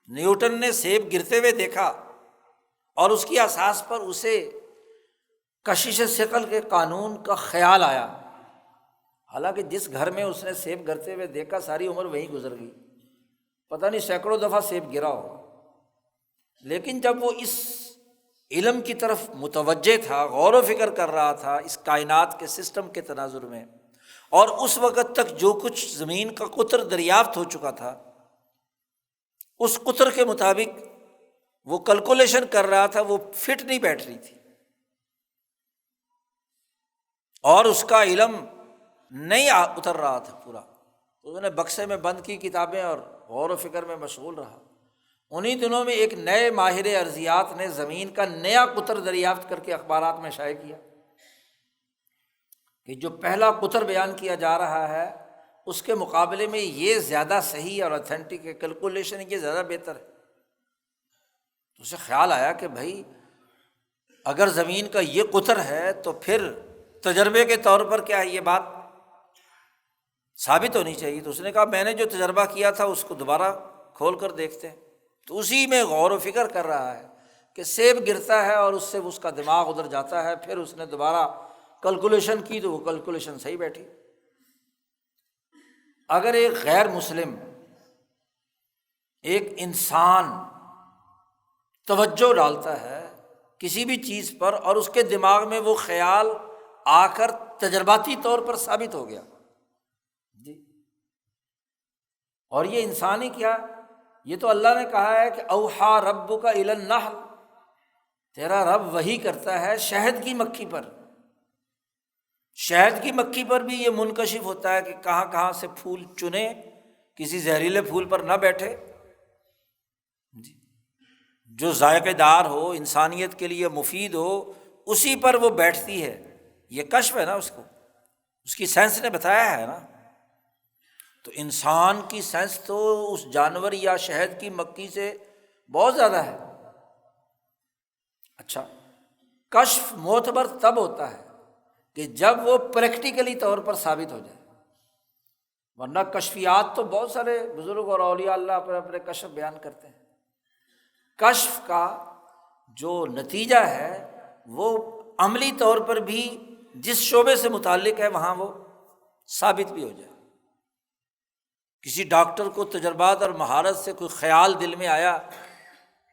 نیوٹن نے سیب گرتے ہوئے دیکھا اور اس کی اساس پر اسے کشش ثقل کے قانون کا خیال آیا، حالانکہ جس گھر میں اس نے سیب گرتے ہوئے دیکھا ساری عمر وہیں گزر گئی، پتہ نہیں سینکڑوں دفعہ سیب گرا ہوگا، لیکن جب وہ اس علم کی طرف متوجہ تھا، غور و فکر کر رہا تھا اس کائنات کے سسٹم کے تناظر میں، اور اس وقت تک جو کچھ زمین کا قطر دریافت ہو چکا تھا اس قطر کے مطابق وہ کیلکولیشن کر رہا تھا، وہ فٹ نہیں بیٹھ رہی تھی، اور اس کا علم نہیں اتر رہا تھا پورا، تو انہوں نے بکسے میں بند کی کتابیں اور غور و فکر میں مشغول رہا۔ انہی دنوں میں ایک نئے ماہر ارضیات نے زمین کا نیا قطر دریافت کر کے اخبارات میں شائع کیا کہ جو پہلا قطر بیان کیا جا رہا ہے اس کے مقابلے میں یہ زیادہ صحیح اور اتھینٹک ہے، کیلکولیشن یہ زیادہ بہتر ہے۔ تو اسے خیال آیا کہ بھائی اگر زمین کا یہ قطر ہے تو پھر تجربے کے طور پر کیا ہے یہ بات ثابت ہونی چاہیے۔ تو اس نے کہا میں نے جو تجربہ کیا تھا اس کو دوبارہ کھول کر دیکھتے ہیں، تو اسی میں غور و فکر کر رہا ہے کہ سیب گرتا ہے اور اس سے اس کا دماغ ادھر جاتا ہے، پھر اس نے دوبارہ کیلکولیشن کی تو وہ کیلکولیشن صحیح بیٹھی۔ اگر ایک غیر مسلم، ایک انسان توجہ ڈالتا ہے کسی بھی چیز پر اور اس کے دماغ میں وہ خیال آ کر تجرباتی طور پر ثابت ہو گیا جی، اور یہ انسانی کیا، یہ تو اللہ نے کہا ہے کہ اوحا ربک الی النحل، تیرا رب وحی کرتا ہے شہد کی مکھی پر۔ شہد کی مکھی پر بھی یہ منکشف ہوتا ہے کہ کہاں کہاں سے پھول چنے، کسی زہریلے پھول پر نہ بیٹھے جی، جو ذائقے دار ہو، انسانیت کے لیے مفید ہو، اسی پر وہ بیٹھتی ہے۔ یہ کشف ہے نا، اس کو اس کی سائنس نے بتایا ہے نا۔ تو انسان کی سائنس تو اس جانور یا شہد کی مکھی سے بہت زیادہ ہے۔ اچھا، کشف معتبر تب ہوتا ہے کہ جب وہ پریکٹیکلی طور پر ثابت ہو جائے، ورنہ کشفیات تو بہت سارے بزرگ اور اولیاء اللہ پر اپنے کشف بیان کرتے ہیں۔ کشف کا جو نتیجہ ہے وہ عملی طور پر بھی جس شعبے سے متعلق ہے وہاں وہ ثابت بھی ہو جائے۔ کسی ڈاکٹر کو تجربات اور مہارت سے کوئی خیال دل میں آیا،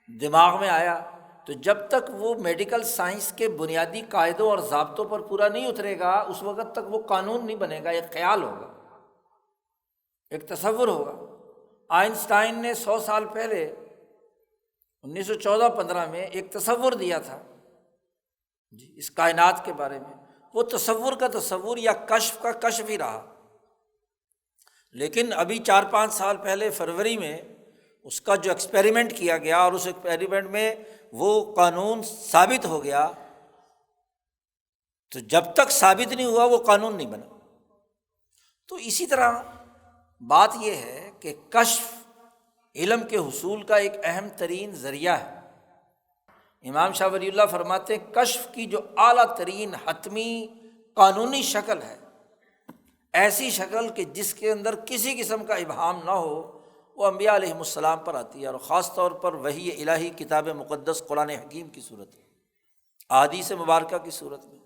دماغ میں آیا، تو جب تک وہ میڈیکل سائنس کے بنیادی قاعدوں اور ضابطوں پر پورا نہیں اترے گا اس وقت تک وہ قانون نہیں بنے گا، ایک خیال ہوگا، ایک تصور ہوگا۔ آئنسٹائن نے 100 سال پہلے 1914-15 میں ایک تصور دیا تھا جی اس کائنات کے بارے میں، وہ تصور کا تصور یا کشف کا کشف ہی رہا، لیکن ابھی 4-5 سال پہلے فروری میں اس کا جو ایکسپیریمنٹ کیا گیا اور اس ایکسپیریمنٹ میں وہ قانون ثابت ہو گیا، تو جب تک ثابت نہیں ہوا وہ قانون نہیں بنا۔ تو اسی طرح بات یہ ہے کہ کشف علم کے حصول کا ایک اہم ترین ذریعہ ہے۔ امام شاہ ولی اللہ فرماتے ہیں کشف کی جو اعلیٰ ترین حتمی قانونی شکل ہے، ایسی شکل کہ جس کے اندر کسی قسم کا ابہام نہ ہو، وہ انبیاء علیہم السلام پر آتی ہے، اور خاص طور پر وحی الہی کتاب مقدس قرآن حکیم کی صورت میں، احادیث مبارکہ کی صورت میں۔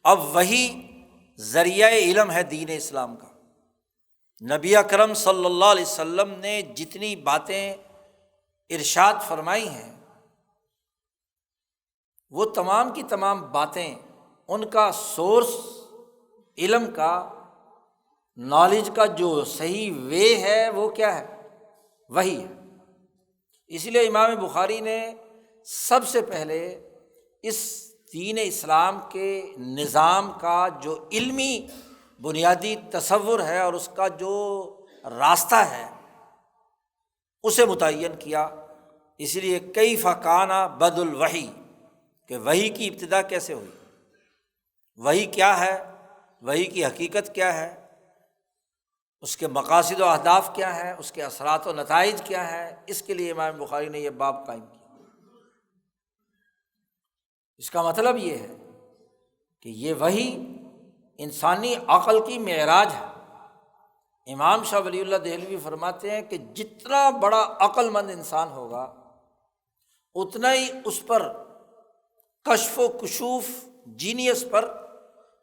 اب وہی ذریعہ علم ہے دین اسلام کا۔ نبی اکرم صلی اللہ علیہ وسلم نے جتنی باتیں ارشاد فرمائی ہیں وہ تمام کی تمام باتیں ان کا سورس علم کا، نالج کا جو صحیح وے ہے وہ کیا ہے؟ وہی ہے۔ اس لیے امام بخاری نے سب سے پہلے اس دین اسلام کے نظام کا جو علمی بنیادی تصور ہے اور اس کا جو راستہ ہے اسے متعین کیا۔ اس لیے کیف کان بدء الوحی، کہ وحی کی ابتدا کیسے ہوئی، وحی کیا ہے، وحی کی حقیقت کیا ہے، اس کے مقاصد و اہداف کیا ہیں، اس کے اثرات و نتائج کیا ہیں۔ اس کے لیے امام بخاری نے یہ باب قائم کیا۔ اس کا مطلب یہ ہے کہ یہ وحی انسانی عقل کی معراج ہے۔ امام شاہ ولی اللہ دہلوی فرماتے ہیں کہ جتنا بڑا عقل مند انسان ہوگا اتنا ہی اس پر کشف و کشوف، جینیس پر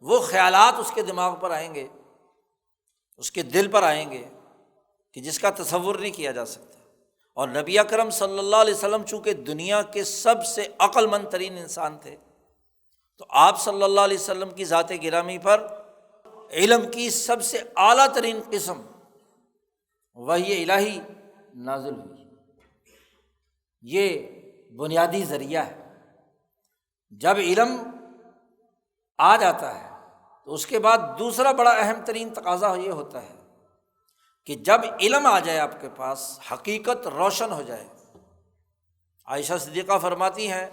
وہ خیالات اس کے دماغ پر آئیں گے، اس کے دل پر آئیں گے کہ جس کا تصور نہیں کیا جا سکتا۔ اور نبی اکرم صلی اللہ علیہ وسلم چونکہ دنیا کے سب سے عقل مند ترین انسان تھے، تو آپ صلی اللہ علیہ وسلم کی ذات گرامی پر علم کی سب سے اعلیٰ ترین قسم وحی الہی نازل ہوئی۔ یہ بنیادی ذریعہ ہے۔ جب علم آ جاتا ہے تو اس کے بعد دوسرا بڑا اہم ترین تقاضا یہ ہوتا ہے کہ جب علم آ جائے آپ کے پاس، حقیقت روشن ہو جائے۔ عائشہ صدیقہ فرماتی ہیں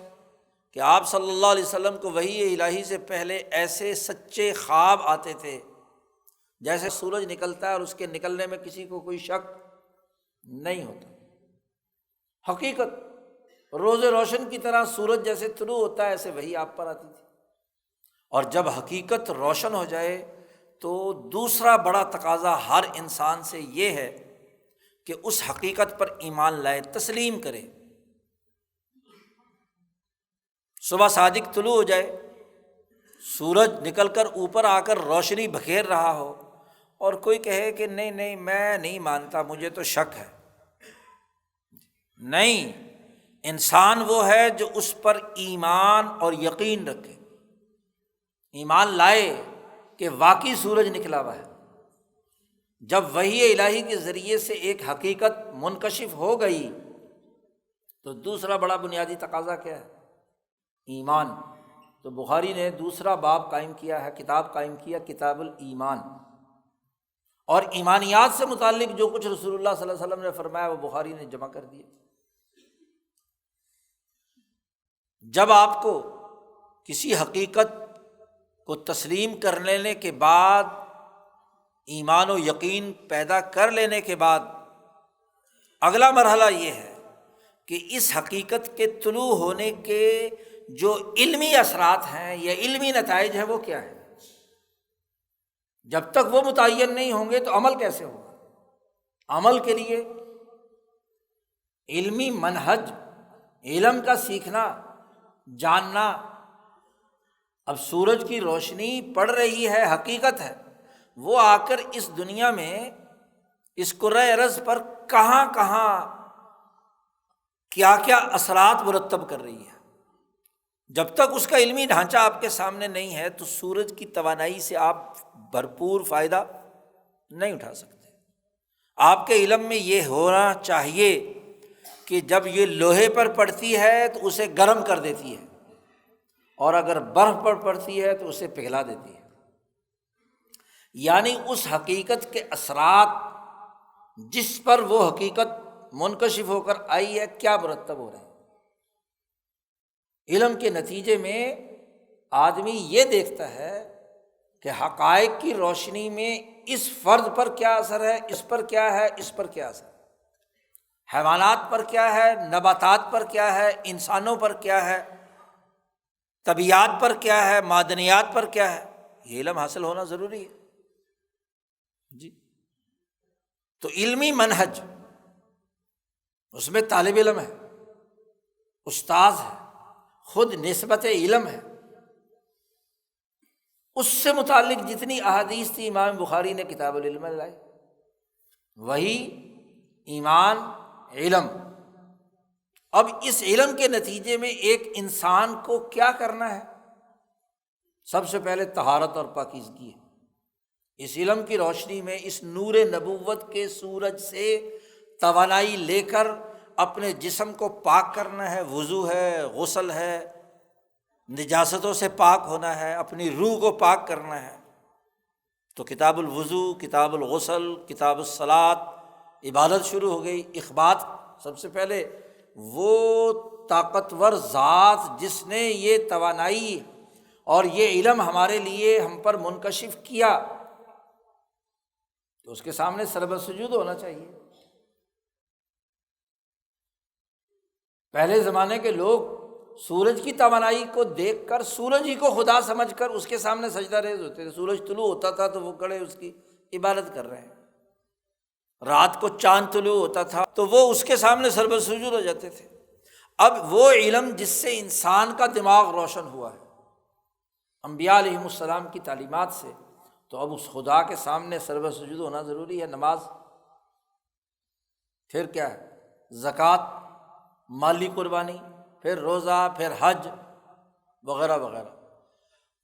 کہ آپ صلی اللہ علیہ وسلم کو وحی الہی سے پہلے ایسے سچے خواب آتے تھے جیسے سورج نکلتا ہے اور اس کے نکلنے میں کسی کو کوئی شک نہیں ہوتا۔ حقیقت روز روشن کی طرح سورج جیسے طلوع ہوتا ہے ایسے وحی آپ پر آتی تھی۔ اور جب حقیقت روشن ہو جائے تو دوسرا بڑا تقاضا ہر انسان سے یہ ہے کہ اس حقیقت پر ایمان لائے، تسلیم کرے۔ صبح صادق طلوع ہو جائے، سورج نکل کر اوپر آ کر روشنی بکھیر رہا ہو اور کوئی کہے کہ نہیں میں نہیں مانتا، مجھے تو شک ہے۔ نہیں، انسان وہ ہے جو اس پر ایمان اور یقین رکھے، ایمان لائے کہ واقعی سورج نکلا ہوا ہے۔ جب وحی الہی کے ذریعے سے ایک حقیقت منکشف ہو گئی تو دوسرا بڑا بنیادی تقاضا کیا ہے؟ ایمان۔ تو بخاری نے دوسرا باب قائم کیا ہے، کتاب قائم کیا، کتاب الایمان۔ اور ایمانیات سے متعلق جو کچھ رسول اللہ صلی اللہ علیہ وسلم نے فرمایا وہ بخاری نے جمع کر دیا۔ جب آپ کو کسی حقیقت کو تسلیم کر لینے کے بعد، ایمان و یقین پیدا کر لینے کے بعد، اگلا مرحلہ یہ ہے کہ اس حقیقت کے طلوع ہونے کے جو علمی اثرات ہیں یا علمی نتائج ہیں وہ کیا ہے۔ جب تک وہ متعین نہیں ہوں گے تو عمل کیسے ہوگا؟ عمل کے لیے علمی منہج، علم کا سیکھنا، جاننا۔ اب سورج کی روشنی پڑ رہی ہے، حقیقت ہے، وہ آ کر اس دنیا میں اس کرۂ ارض پر کہاں کہاں کیا کیا اثرات مرتب کر رہی ہے۔ جب تک اس کا علمی ڈھانچہ آپ کے سامنے نہیں ہے تو سورج کی توانائی سے آپ بھرپور فائدہ نہیں اٹھا سکتے۔ آپ کے علم میں یہ ہونا چاہیے کہ جب یہ لوہے پر پڑتی ہے تو اسے گرم کر دیتی ہے، اور اگر برف پر پڑتی ہے تو اسے پگھلا دیتی ہے۔ یعنی اس حقیقت کے اثرات جس پر وہ حقیقت منکشف ہو کر آئی ہے کیا مرتب ہو رہے ہیں۔ علم کے نتیجے میں آدمی یہ دیکھتا ہے کہ حقائق کی روشنی میں اس فرد پر کیا اثر ہے، اس پر کیا ہے، اس پر کیا اثر ہے، حیوانات پر کیا ہے، نباتات پر کیا ہے، انسانوں پر کیا ہے، طبیعات پر کیا ہے، معدنیات پر کیا ہے۔ یہ علم حاصل ہونا ضروری ہے جی۔ تو علمی منہج، اس میں طالب علم ہے، استاذ ہے، خود نسبت علم ہے، اس سے متعلق جتنی احادیث تھی امام بخاری نے کتاب العلم لائی۔ وہی ایمان، علم۔ اب اس علم کے نتیجے میں ایک انسان کو کیا کرنا ہے؟ سب سے پہلے طہارت اور پاکیزگی ہے۔ اس علم کی روشنی میں اس نور نبوت کے سورج سے توانائی لے کر اپنے جسم کو پاک کرنا ہے، وضو ہے، غسل ہے، نجاستوں سے پاک ہونا ہے، اپنی روح کو پاک کرنا ہے۔ تو کتاب الوضو، کتاب الغسل، کتاب الصلاۃ، عبادت شروع ہو گئی۔ اخبات، سب سے پہلے وہ طاقتور ذات جس نے یہ توانائی اور یہ علم ہمارے لیے ہم پر منکشف کیا، تو اس کے سامنے سربسجود ہونا چاہیے۔ پہلے زمانے کے لوگ سورج کی توانائی کو دیکھ کر، سورج ہی کو خدا سمجھ کر اس کے سامنے سجدہ ریز ہوتے تھے۔ سورج طلوع ہوتا تھا تو وہ کھڑے اس کی عبادت کر رہے ہیں، رات کو چاند طلوع ہوتا تھا تو وہ اس کے سامنے سربسجود ہو جاتے تھے۔ اب وہ علم جس سے انسان کا دماغ روشن ہوا ہے انبیاء علیہم السلام کی تعلیمات سے، تو اب اس خدا کے سامنے سربسجود ہونا ضروری ہے۔ نماز، پھر کیا ہے؟ زکوٰۃ، مالی قربانی، پھر روزہ، پھر حج وغیرہ وغیرہ۔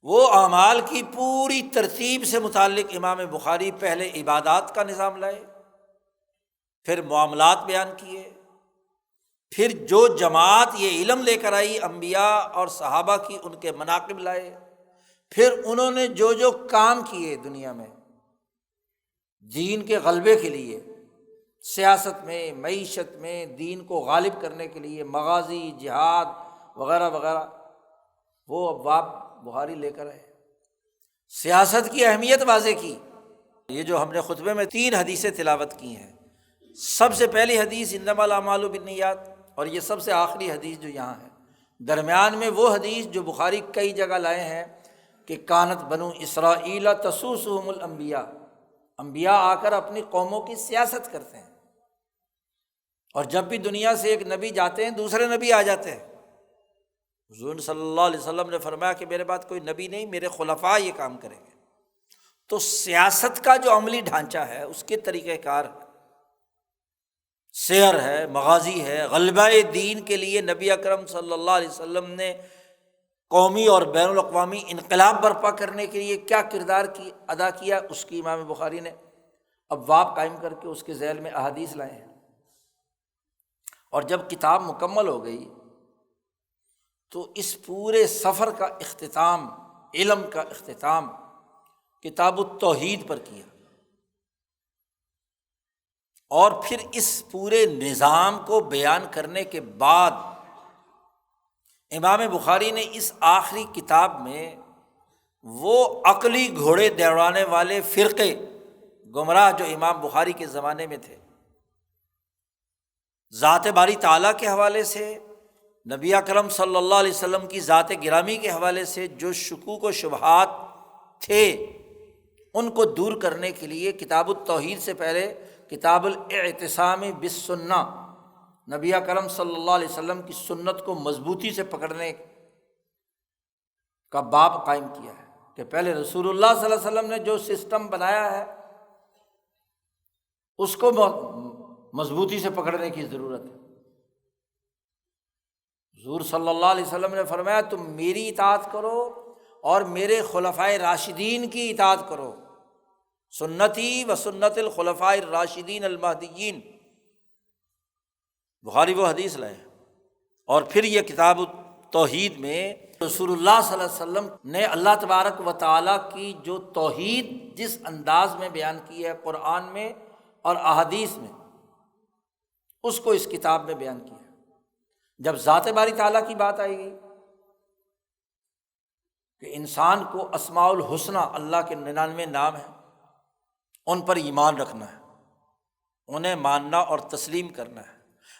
وہ اعمال کی پوری ترتیب سے متعلق امام بخاری پہلے عبادات کا نظام لائے، پھر معاملات بیان کیے، پھر جو جماعت یہ علم لے کر آئی انبیاء اور صحابہ کی، ان کے مناقب لائے، پھر انہوں نے جو جو کام کیے دنیا میں دین کے غلبے کے لیے، سیاست میں، معیشت میں، دین کو غالب کرنے کے لیے، مغازی، جہاد وغیرہ وغیرہ، وہ ابواب بخاری لے کر آئے۔ سیاست کی اہمیت واضح کی۔ یہ جو ہم نے خطبے میں 3 حدیثیں تلاوت کی ہیں، سب سے پہلی حدیث انما الاعمال بالنیات، اور یہ سب سے آخری حدیث جو یہاں ہے، درمیان میں وہ حدیث جو بخاری کئی جگہ لائے ہیں کہ کانت بنو اسرائیل تسوسہم الانبیاء، انبیاء آ کر اپنی قوموں کی سیاست کرتے ہیں، اور جب بھی دنیا سے ایک نبی جاتے ہیں دوسرے نبی آ جاتے ہیں۔ حضور صلی اللہ علیہ وسلم نے فرمایا کہ میرے بعد کوئی نبی نہیں، میرے خلفاء یہ کام کریں گے۔ تو سیاست کا جو عملی ڈھانچہ ہے، اس کے طریقہ کار ہے، سیر ہے، مغازی ہے، غلبہ دین کے لیے نبی اکرم صلی اللہ علیہ وسلم نے قومی اور بین الاقوامی انقلاب برپا کرنے کے لیے کیا کردار ادا کیا، اس کی امام بخاری نے ابواب قائم کر کے اس کے ذیل میں احادیث لائے ہیں۔ اور جب کتاب مکمل ہو گئی تو اس پورے سفر کا اختتام، علم کا اختتام کتاب التوحید پر کیا، اور پھر اس پورے نظام کو بیان کرنے کے بعد امام بخاری نے اس آخری کتاب میں وہ عقلی گھوڑے دوڑانے والے فرقے گمراہ جو امام بخاری کے زمانے میں تھے، ذات باری تعالیٰ کے حوالے سے، نبی اکرم صلی اللہ علیہ وسلم کی ذات گرامی کے حوالے سے جو شکوک و شبہات تھے، ان کو دور کرنے کے لیے کتاب التوحید سے پہلے کتاب الاعتصام بالسنہ، نبی اکرم صلی اللہ علیہ وسلم کی سنت کو مضبوطی سے پکڑنے کا باب قائم کیا ہے کہ پہلے رسول اللہ صلی اللہ علیہ وسلم نے جو سسٹم بنایا ہے اس کو مضبوطی سے پکڑنے کی ضرورت ہے۔ حضور صلی اللہ علیہ وسلم نے فرمایا تم میری اطاعت کرو اور میرے خلفائے راشدین کی اطاعت کرو، سنتی و سنت الخلفاء الراشدین المہدیین، بخاری وہ حدیث لائے۔ اور پھر یہ کتاب توحید میں رسول اللہ صلی اللہ علیہ وسلم نے اللہ تبارک و تعالیٰ کی جو توحید جس انداز میں بیان کی ہے قرآن میں اور احادیث میں، اس کو اس کتاب میں بیان کیا۔ جب ذات باری تعالیٰ کی بات آئے گی کہ انسان کو اسماء الحسنی، اللہ کے 99 نام ہیں، ان پر ایمان رکھنا ہے، انہیں ماننا اور تسلیم کرنا ہے،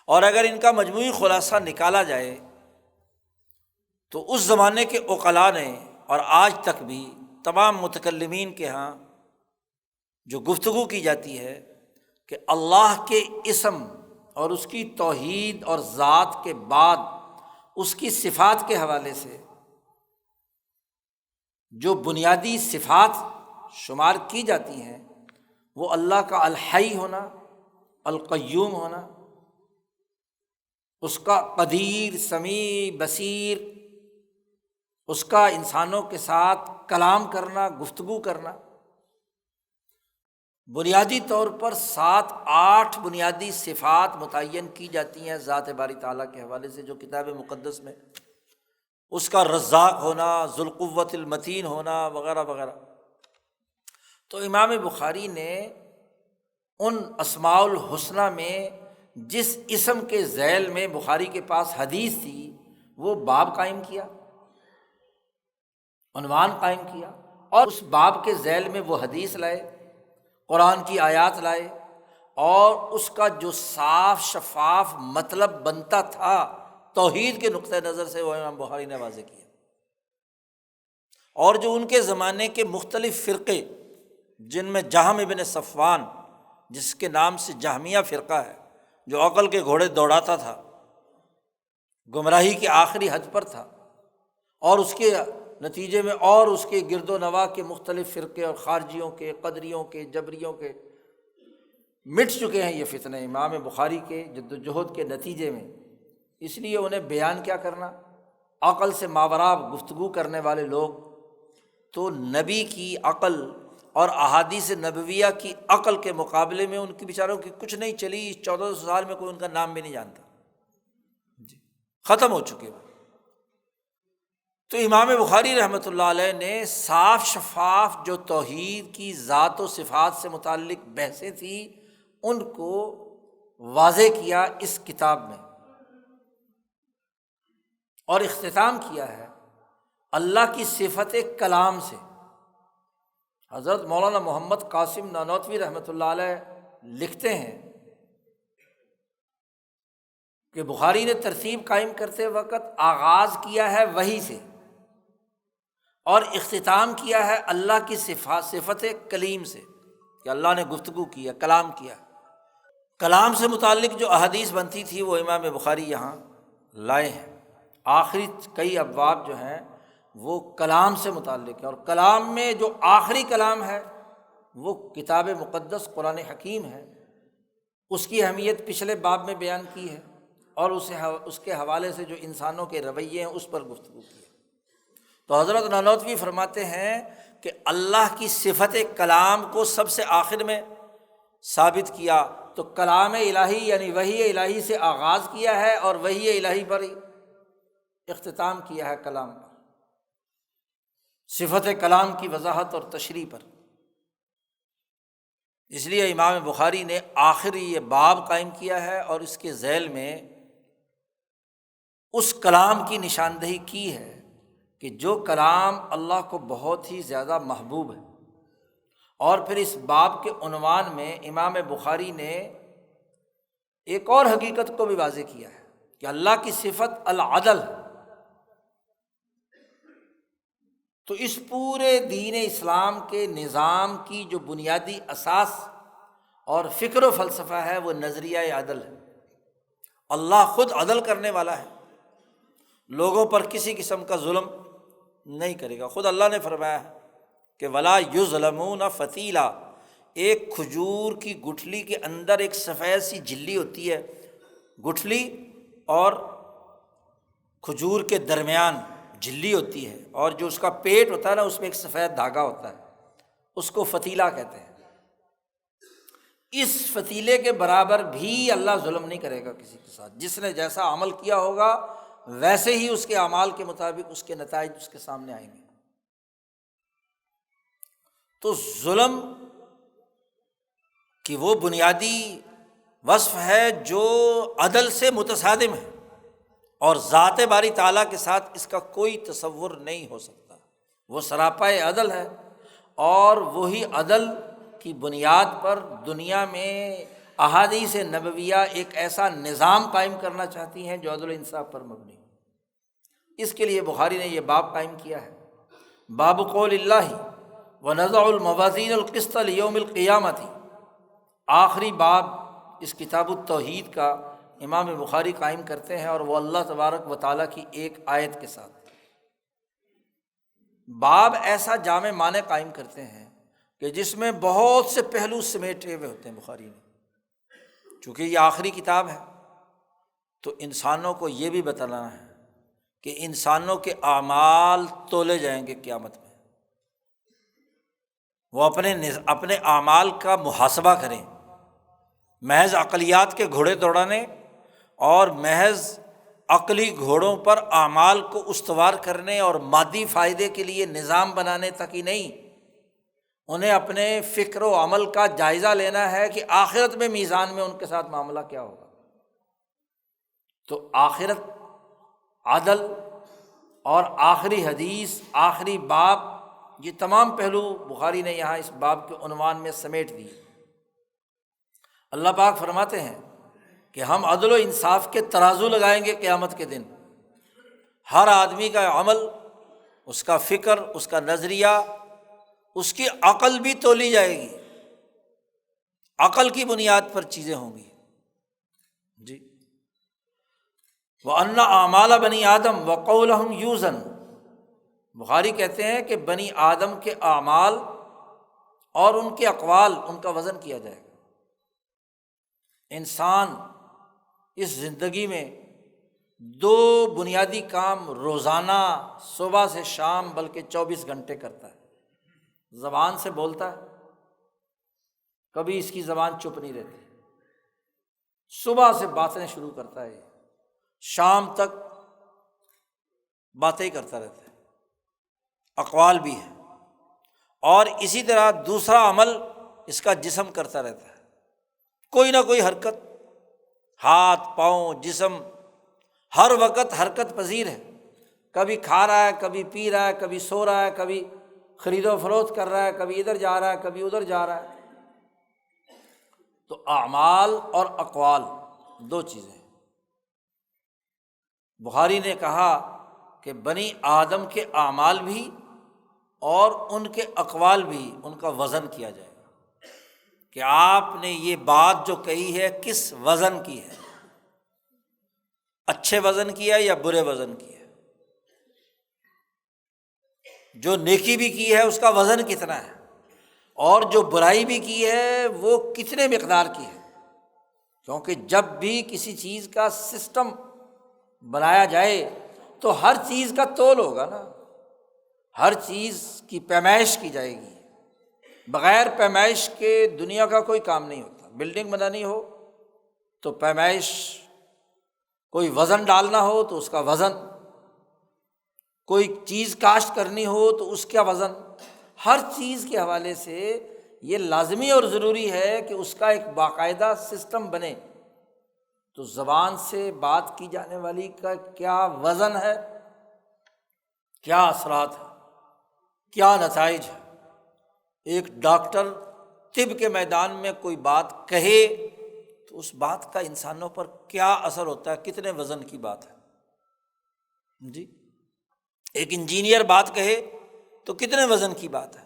اور اگر ان کا مجموعی خلاصہ نکالا جائے تو اس زمانے کے عقلاء نے اور آج تک بھی تمام متکلمین کے ہاں جو گفتگو کی جاتی ہے کہ اللہ کے اسم اور اس کی توحید اور ذات کے بعد اس کی صفات کے حوالے سے جو بنیادی صفات شمار کی جاتی ہیں وہ اللہ کا الحی ہونا، القیوم ہونا، اس کا قدیر، سمیع، بصیر، اس کا انسانوں کے ساتھ کلام کرنا، گفتگو کرنا، بنیادی طور پر 7-8 بنیادی صفات متعین کی جاتی ہیں ذات باری تعالیٰ کے حوالے سے، جو کتاب مقدس میں اس کا رزاق ہونا، ذوالقوۃ المتین ہونا وغیرہ وغیرہ۔ تو امام بخاری نے ان اسماء الحسنی میں جس اسم کے ذیل میں بخاری کے پاس حدیث تھی وہ باب قائم کیا، عنوان قائم کیا، اور اس باب کے ذیل میں وہ حدیث لائے، قرآن کی آیات لائے، اور اس کا جو صاف شفاف مطلب بنتا تھا توحید کے نقطۂ نظر سے وہ امام بخاری نے واضح کیا۔ اور جو ان کے زمانے کے مختلف فرقے، جن میں جہم ابن صفوان، جس کے نام سے جہمیہ فرقہ ہے، جو عقل کے گھوڑے دوڑاتا تھا، گمراہی کی آخری حد پر تھا، اور اس کے نتیجے میں اور اس کے گرد و نواح کے مختلف فرقے اور خارجیوں کے، قدریوں کے، جبریوں کے مٹ چکے ہیں یہ فتنے امام بخاری کے جد و جہد کے نتیجے میں۔ اس لیے انہیں بیان کیا کرنا، عقل سے ماوراء گفتگو کرنے والے لوگ تو نبی کی عقل اور احادیث نبویہ کی عقل کے مقابلے میں ان کی بیچاروں کی کچھ نہیں چلی، 1400 سال میں کوئی ان کا نام بھی نہیں جانتا، ختم ہو چکے وہ۔ تو امام بخاری رحمۃ اللہ علیہ نے صاف شفاف جو توحید کی ذات و صفات سے متعلق بحثیں تھیں ان کو واضح کیا اس کتاب میں، اور اختتام کیا ہے اللہ کی صفت کلام سے۔ حضرت مولانا محمد قاسم نانوتوی رحمۃ اللہ علیہ لکھتے ہیں کہ بخاری نے ترتیب قائم کرتے وقت آغاز کیا ہے وحی سے، اور اختتام کیا ہے اللہ کی صفت کلیم سے، کہ اللہ نے گفتگو کیا، کلام کیا۔ کلام سے متعلق جو احادیث بنتی تھی وہ امام بخاری یہاں لائے ہیں۔ آخری کئی ابواب جو ہیں وہ کلام سے متعلق ہے، اور کلام میں جو آخری کلام ہے وہ کتاب مقدس قرآن حکیم ہے۔ اس کی اہمیت پچھلے باب میں بیان کی ہے، اور اس کے حوالے سے جو انسانوں کے رویے ہیں اس پر گفتگو کی ہے۔ تو حضرت نانوتوی فرماتے ہیں کہ اللہ کی صفت کلام کو سب سے آخر میں ثابت کیا، تو کلام الہی یعنی وحی الہی سے آغاز کیا ہے اور وحی الہی پر اختتام کیا ہے کلام پر، صفت کلام کی وضاحت اور تشریح پر۔ اس لیے امام بخاری نے آخری یہ باب قائم کیا ہے اور اس کے ذیل میں اس کلام کی نشاندہی کی ہے کہ جو کلام اللہ کو بہت ہی زیادہ محبوب ہے۔ اور پھر اس باب کے عنوان میں امام بخاری نے ایک اور حقیقت کو بھی واضح کیا ہے کہ اللہ کی صفت العدل ہے۔ تو اس پورے دین اسلام کے نظام کی جو بنیادی اساس اور فکر و فلسفہ ہے وہ نظریہ عدل ہے۔ اللہ خود عدل کرنے والا ہے، لوگوں پر کسی قسم کا ظلم نہیں کرے گا۔ خود اللہ نے فرمایا ہے کہ وَلَا يُظْلَمُونَ فَتِيلًا، ایک کھجور کی گٹھلی کے اندر ایک سفید سی جھلی ہوتی ہے، گٹھلی اور کھجور کے درمیان جھلی ہوتی ہے، اور جو اس کا پیٹ ہوتا ہے نا اس میں ایک سفید دھاگا ہوتا ہے، اس کو فتیلہ کہتے ہیں۔ اس فتیلے کے برابر بھی اللہ ظلم نہیں کرے گا کسی کے ساتھ، جس نے جیسا عمل کیا ہوگا ویسے ہی اس کے اعمال کے مطابق اس کے نتائج اس کے سامنے آئیں گے۔ تو ظلم کی وہ بنیادی وصف ہے جو عدل سے متصادم ہے، اور ذات باری تعالیٰ کے ساتھ اس کا کوئی تصور نہیں ہو سکتا۔ وہ سراپا عدل ہے، اور وہی عدل کی بنیاد پر دنیا میں احادیث نبویہ ایک ایسا نظام قائم کرنا چاہتی ہیں جو عدل و انصاف پر مبنی ہے۔ اس کے لیے بخاری نے یہ باب قائم کیا ہے، باب قول اللہ ونضع الموازین القسط لیوم القیامۃ۔ آخری باب اس کتاب التوحید کا امام بخاری قائم کرتے ہیں، اور وہ اللہ تبارک و تعالیٰ کی ایک آیت کے ساتھ۔ باب ایسا جامع معنی قائم کرتے ہیں کہ جس میں بہت سے پہلو سمیٹے ہوئے ہوتے ہیں بخاری نے۔ چونکہ یہ آخری کتاب ہے تو انسانوں کو یہ بھی بتانا ہے کہ انسانوں کے اعمال تولے جائیں گے قیامت میں، وہ اپنے اعمال کا محاسبہ کریں، محض عقلیات کے گھوڑے دوڑانے اور محض عقلی گھوڑوں پر اعمال کو استوار کرنے اور مادی فائدے کے لیے نظام بنانے تک ہی نہیں، انہیں اپنے فکر و عمل کا جائزہ لینا ہے کہ آخرت میں میزان میں ان کے ساتھ معاملہ کیا ہوگا۔ تو آخرت، عدل اور آخری حدیث، آخری باب، یہ تمام پہلو بخاری نے یہاں اس باب کے عنوان میں سمیٹ دیے۔ اللہ پاک فرماتے ہیں کہ ہم عدل و انصاف کے ترازو لگائیں گے قیامت کے دن، ہر آدمی کا عمل، اس کا فکر، اس کا نظریہ، اس کی عقل بھی تولی جائے گی، عقل کی بنیاد پر چیزیں ہوں گی جی۔ وَأَنَّ أَعْمَالَ بَنِي آدَمَ وَقَوْلَهُمْ يُوزَنُ، بخاری کہتے ہیں کہ بنی آدم کے اعمال اور ان کے اقوال، ان کا وزن کیا جائے گا۔ انسان اس زندگی میں دو بنیادی کام روزانہ صبح سے شام بلکہ 24 گھنٹے کرتا ہے۔ زبان سے بولتا ہے، کبھی اس کی زبان چپ نہیں رہتی، صبح سے باتیں شروع کرتا ہے، شام تک باتیں ہی کرتا رہتا ہے، اقوال بھی ہے، اور اسی طرح دوسرا عمل اس کا جسم کرتا رہتا ہے، کوئی نہ کوئی حرکت، ہاتھ پاؤں جسم ہر وقت حرکت پذیر ہے، کبھی کھا رہا ہے، کبھی پی رہا ہے، کبھی سو رہا ہے، کبھی خرید و فروخت کر رہا ہے، کبھی ادھر جا رہا ہے، کبھی ادھر جا رہا ہے۔ تو اعمال اور اقوال دو چیزیں ہیں۔ بخاری نے کہا کہ بنی آدم کے اعمال بھی اور ان کے اقوال بھی، ان کا وزن کیا جائے گا کہ آپ نے یہ بات جو کہی ہے کس وزن کی ہے، اچھے وزن کی ہے یا برے وزن کی ہے، جو نیکی بھی کی ہے اس کا وزن کتنا ہے، اور جو برائی بھی کی ہے وہ کتنے مقدار کی ہے۔ کیونکہ جب بھی کسی چیز کا سسٹم بنایا جائے تو ہر چیز کا تول ہوگا نا، ہر چیز کی پیمائش کی جائے گی، بغیر پیمائش کے دنیا کا کوئی کام نہیں ہوتا۔ بلڈنگ بنانی ہو تو پیمائش، کوئی وزن ڈالنا ہو تو اس کا وزن، کوئی چیز کاشت کرنی ہو تو اس کا وزن، ہر چیز کے حوالے سے یہ لازمی اور ضروری ہے کہ اس کا ایک باقاعدہ سسٹم بنے۔ تو زبان سے بات کی جانے والی کا کیا وزن ہے، کیا اثرات ہیں، کیا نتائج ہیں۔ ایک ڈاکٹر طب کے میدان میں کوئی بات کہے تو اس بات کا انسانوں پر کیا اثر ہوتا ہے، کتنے وزن کی بات ہے جی۔ ایک انجینئر بات کہے تو کتنے وزن کی بات ہے،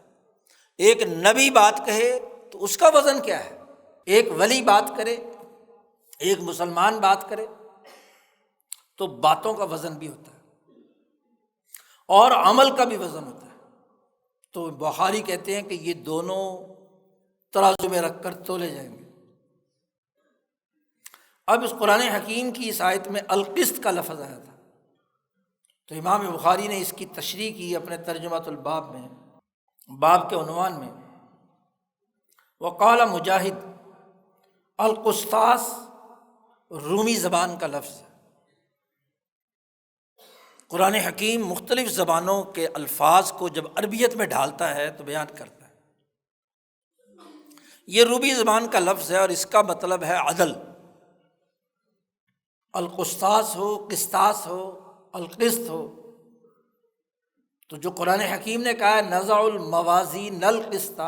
ایک نبی بات کہے تو اس کا وزن کیا ہے، ایک ولی بات کرے، ایک مسلمان بات کرے، تو باتوں کا وزن بھی ہوتا ہے اور عمل کا بھی وزن ہوتا ہے۔ تو بخاری کہتے ہیں کہ یہ دونوں ترازو میں رکھ کر تولے جائیں گے۔ اب اس قرآن حکیم کی اس آیت میں القسط کا لفظ آیا تھا، تو امام بخاری نے اس کی تشریح کی اپنے ترجمۃ الباب میں، باب کے عنوان میں، وقال مجاہد، القسطاس رومی زبان کا لفظ ہے۔ قرآن حکیم مختلف زبانوں کے الفاظ کو جب عربیت میں ڈھالتا ہے تو بیان کرتا ہے۔ یہ رومی زبان کا لفظ ہے اور اس کا مطلب ہے عدل۔ القسطاس ہو، قسطاس ہو، القسط ہو، تو جو قرآن حکیم نے کہا ہے نضع الموازین القسط،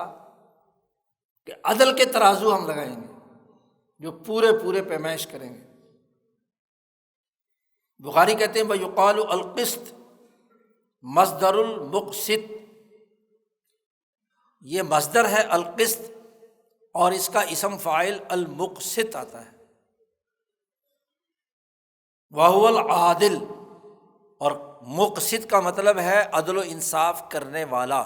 کہ عدل کے ترازو ہم لگائیں گے جو پورے پیمائش کریں گے۔ بخاری کہتے ہیں وَيُقَالُ القسط مصدر المقسط، یہ مصدر ہے القسط اور اس کا اسم فاعل المقسط آتا ہے، وَهُوَ العادل، اور مقسط کا مطلب ہے عدل و انصاف کرنے والا۔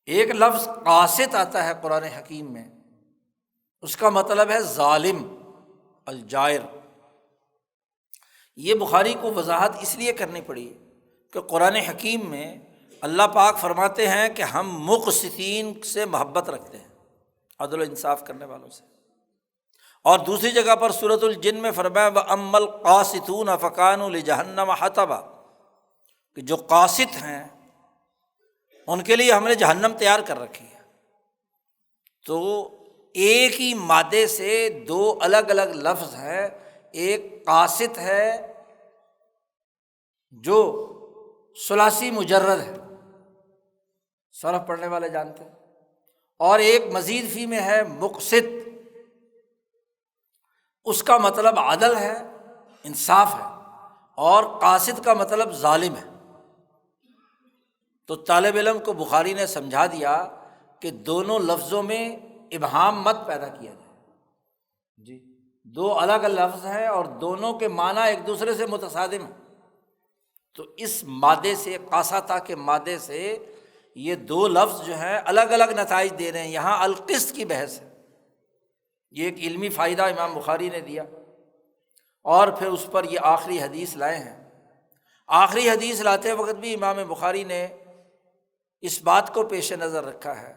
ایک لفظ قاسط آتا ہے قرآن حکیم میں، اس کا مطلب ہے ظالم، الجائر۔ یہ بخاری کو وضاحت اس لیے کرنی پڑی کہ قرآن حکیم میں اللہ پاک فرماتے ہیں کہ ہم مقسطین سے محبت رکھتے ہیں، عدل و انصاف کرنے والوں سے، اور دوسری جگہ پر سورۃ الجن میں فرمایا وَأَمَّا الْقَاسِطُونَ فَكَانُوا لِجَهَنَّمَ حَطَبًا، کہ جو قاسط ہیں ان کے لیے ہم نے جہنم تیار کر رکھی ہے۔ تو ایک ہی مادے سے دو الگ الگ لفظ ہیں، ایک قاسط ہے جو ثلاثی مجرد ہے، صرف پڑھنے والے جانتے ہیں، اور ایک مزید فی میں ہے مقسط، اس کا مطلب عدل ہے، انصاف ہے، اور قاسط کا مطلب ظالم ہے۔ تو طالب علم کو بخاری نے سمجھا دیا کہ دونوں لفظوں میں ابہام مت پیدا کیا جائے، جی دو الگ لفظ ہیں اور دونوں کے معنی ایک دوسرے سے متصادم ہیں، تو اس مادے سے، قاسطہ کے مادے سے یہ دو لفظ جو ہیں الگ الگ نتائج دے رہے ہیں۔ یہاں القسط کی بحث ہے، یہ ایک علمی فائدہ امام بخاری نے دیا، اور پھر اس پر یہ آخری حدیث لائے ہیں۔ آخری حدیث لاتے وقت بھی امام بخاری نے اس بات کو پیش نظر رکھا ہے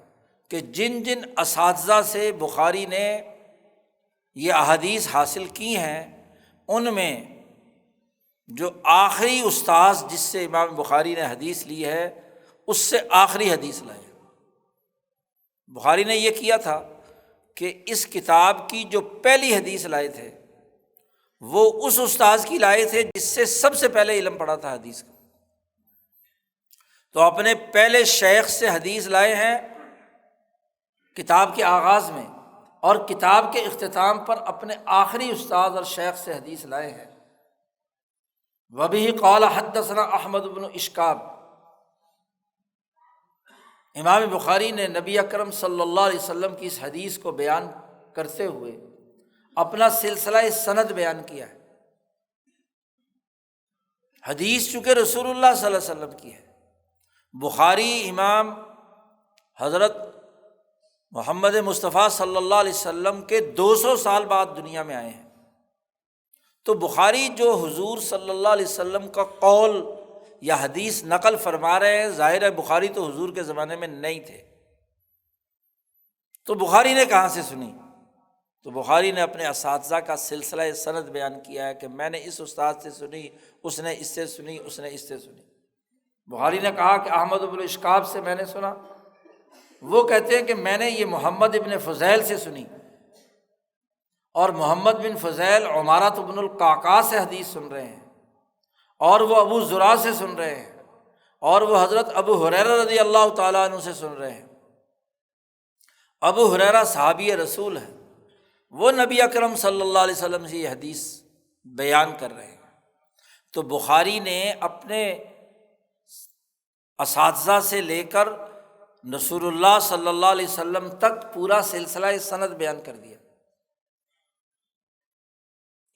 کہ جن جن اساتذہ سے بخاری نے یہ احادیث حاصل کی ہیں ان میں جو آخری استاذ جس سے امام بخاری نے حدیث لی ہے اس سے آخری حدیث لائے۔ بخاری نے یہ کیا تھا کہ اس کتاب کی جو پہلی حدیث لائے تھے وہ اس استاذ کی لائے تھے جس سے سب سے پہلے علم پڑھا تھا حدیث کا، تو اپنے پہلے شیخ سے حدیث لائے ہیں کتاب کے آغاز میں، اور کتاب کے اختتام پر اپنے آخری استاد اور شیخ سے حدیث لائے ہیں۔ وَبِهِ قَالَ حَدَّثَنَا احمد بن اشکاب، امام بخاری نے نبی اکرم صلی اللہ علیہ وسلم کی اس حدیث کو بیان کرتے ہوئے اپنا سلسلہ سند بیان کیا ہے۔ حدیث چونکہ رسول اللہ صلی اللہ علیہ وسلم کی ہے، بخاری امام حضرت محمد مصطفیٰ صلی اللہ علیہ وسلم کے 200 سال بعد دنیا میں آئے ہیں، تو بخاری جو حضور صلی اللہ علیہ وسلم کا قول یا حدیث نقل فرما رہے ہیں، ظاہر ہے بخاری تو حضور کے زمانے میں نہیں تھے، تو بخاری نے کہاں سے سنی؟ تو بخاری نے اپنے اساتذہ کا سلسلہ سند بیان کیا ہے کہ میں نے اس استاد سے سنی، اس نے اس سے سنی، اس نے اس سے سنی۔ بخاری نے کہا کہ احمد بن اشکاب سے میں نے سنا، وہ کہتے ہیں کہ میں نے یہ محمد ابن فضیل سے سنی، اور محمد بن فضیل عمارۃ بن القعقاع سے حدیث سن رہے ہیں، اور وہ ابو زرع سے سن رہے ہیں، اور وہ حضرت ابو ہریرہ رضی اللہ تعالیٰ عنہ سے سن رہے ہیں۔ ابو ہریرہ صحابی رسول ہے، وہ نبی اکرم صلی اللہ علیہ وسلم سے یہ حدیث بیان کر رہے ہیں۔ تو بخاری نے اپنے اساتذہ سے لے کر رسول اللہ صلی اللہ علیہ وسلم تک پورا سلسلہ سند بیان کر دیا۔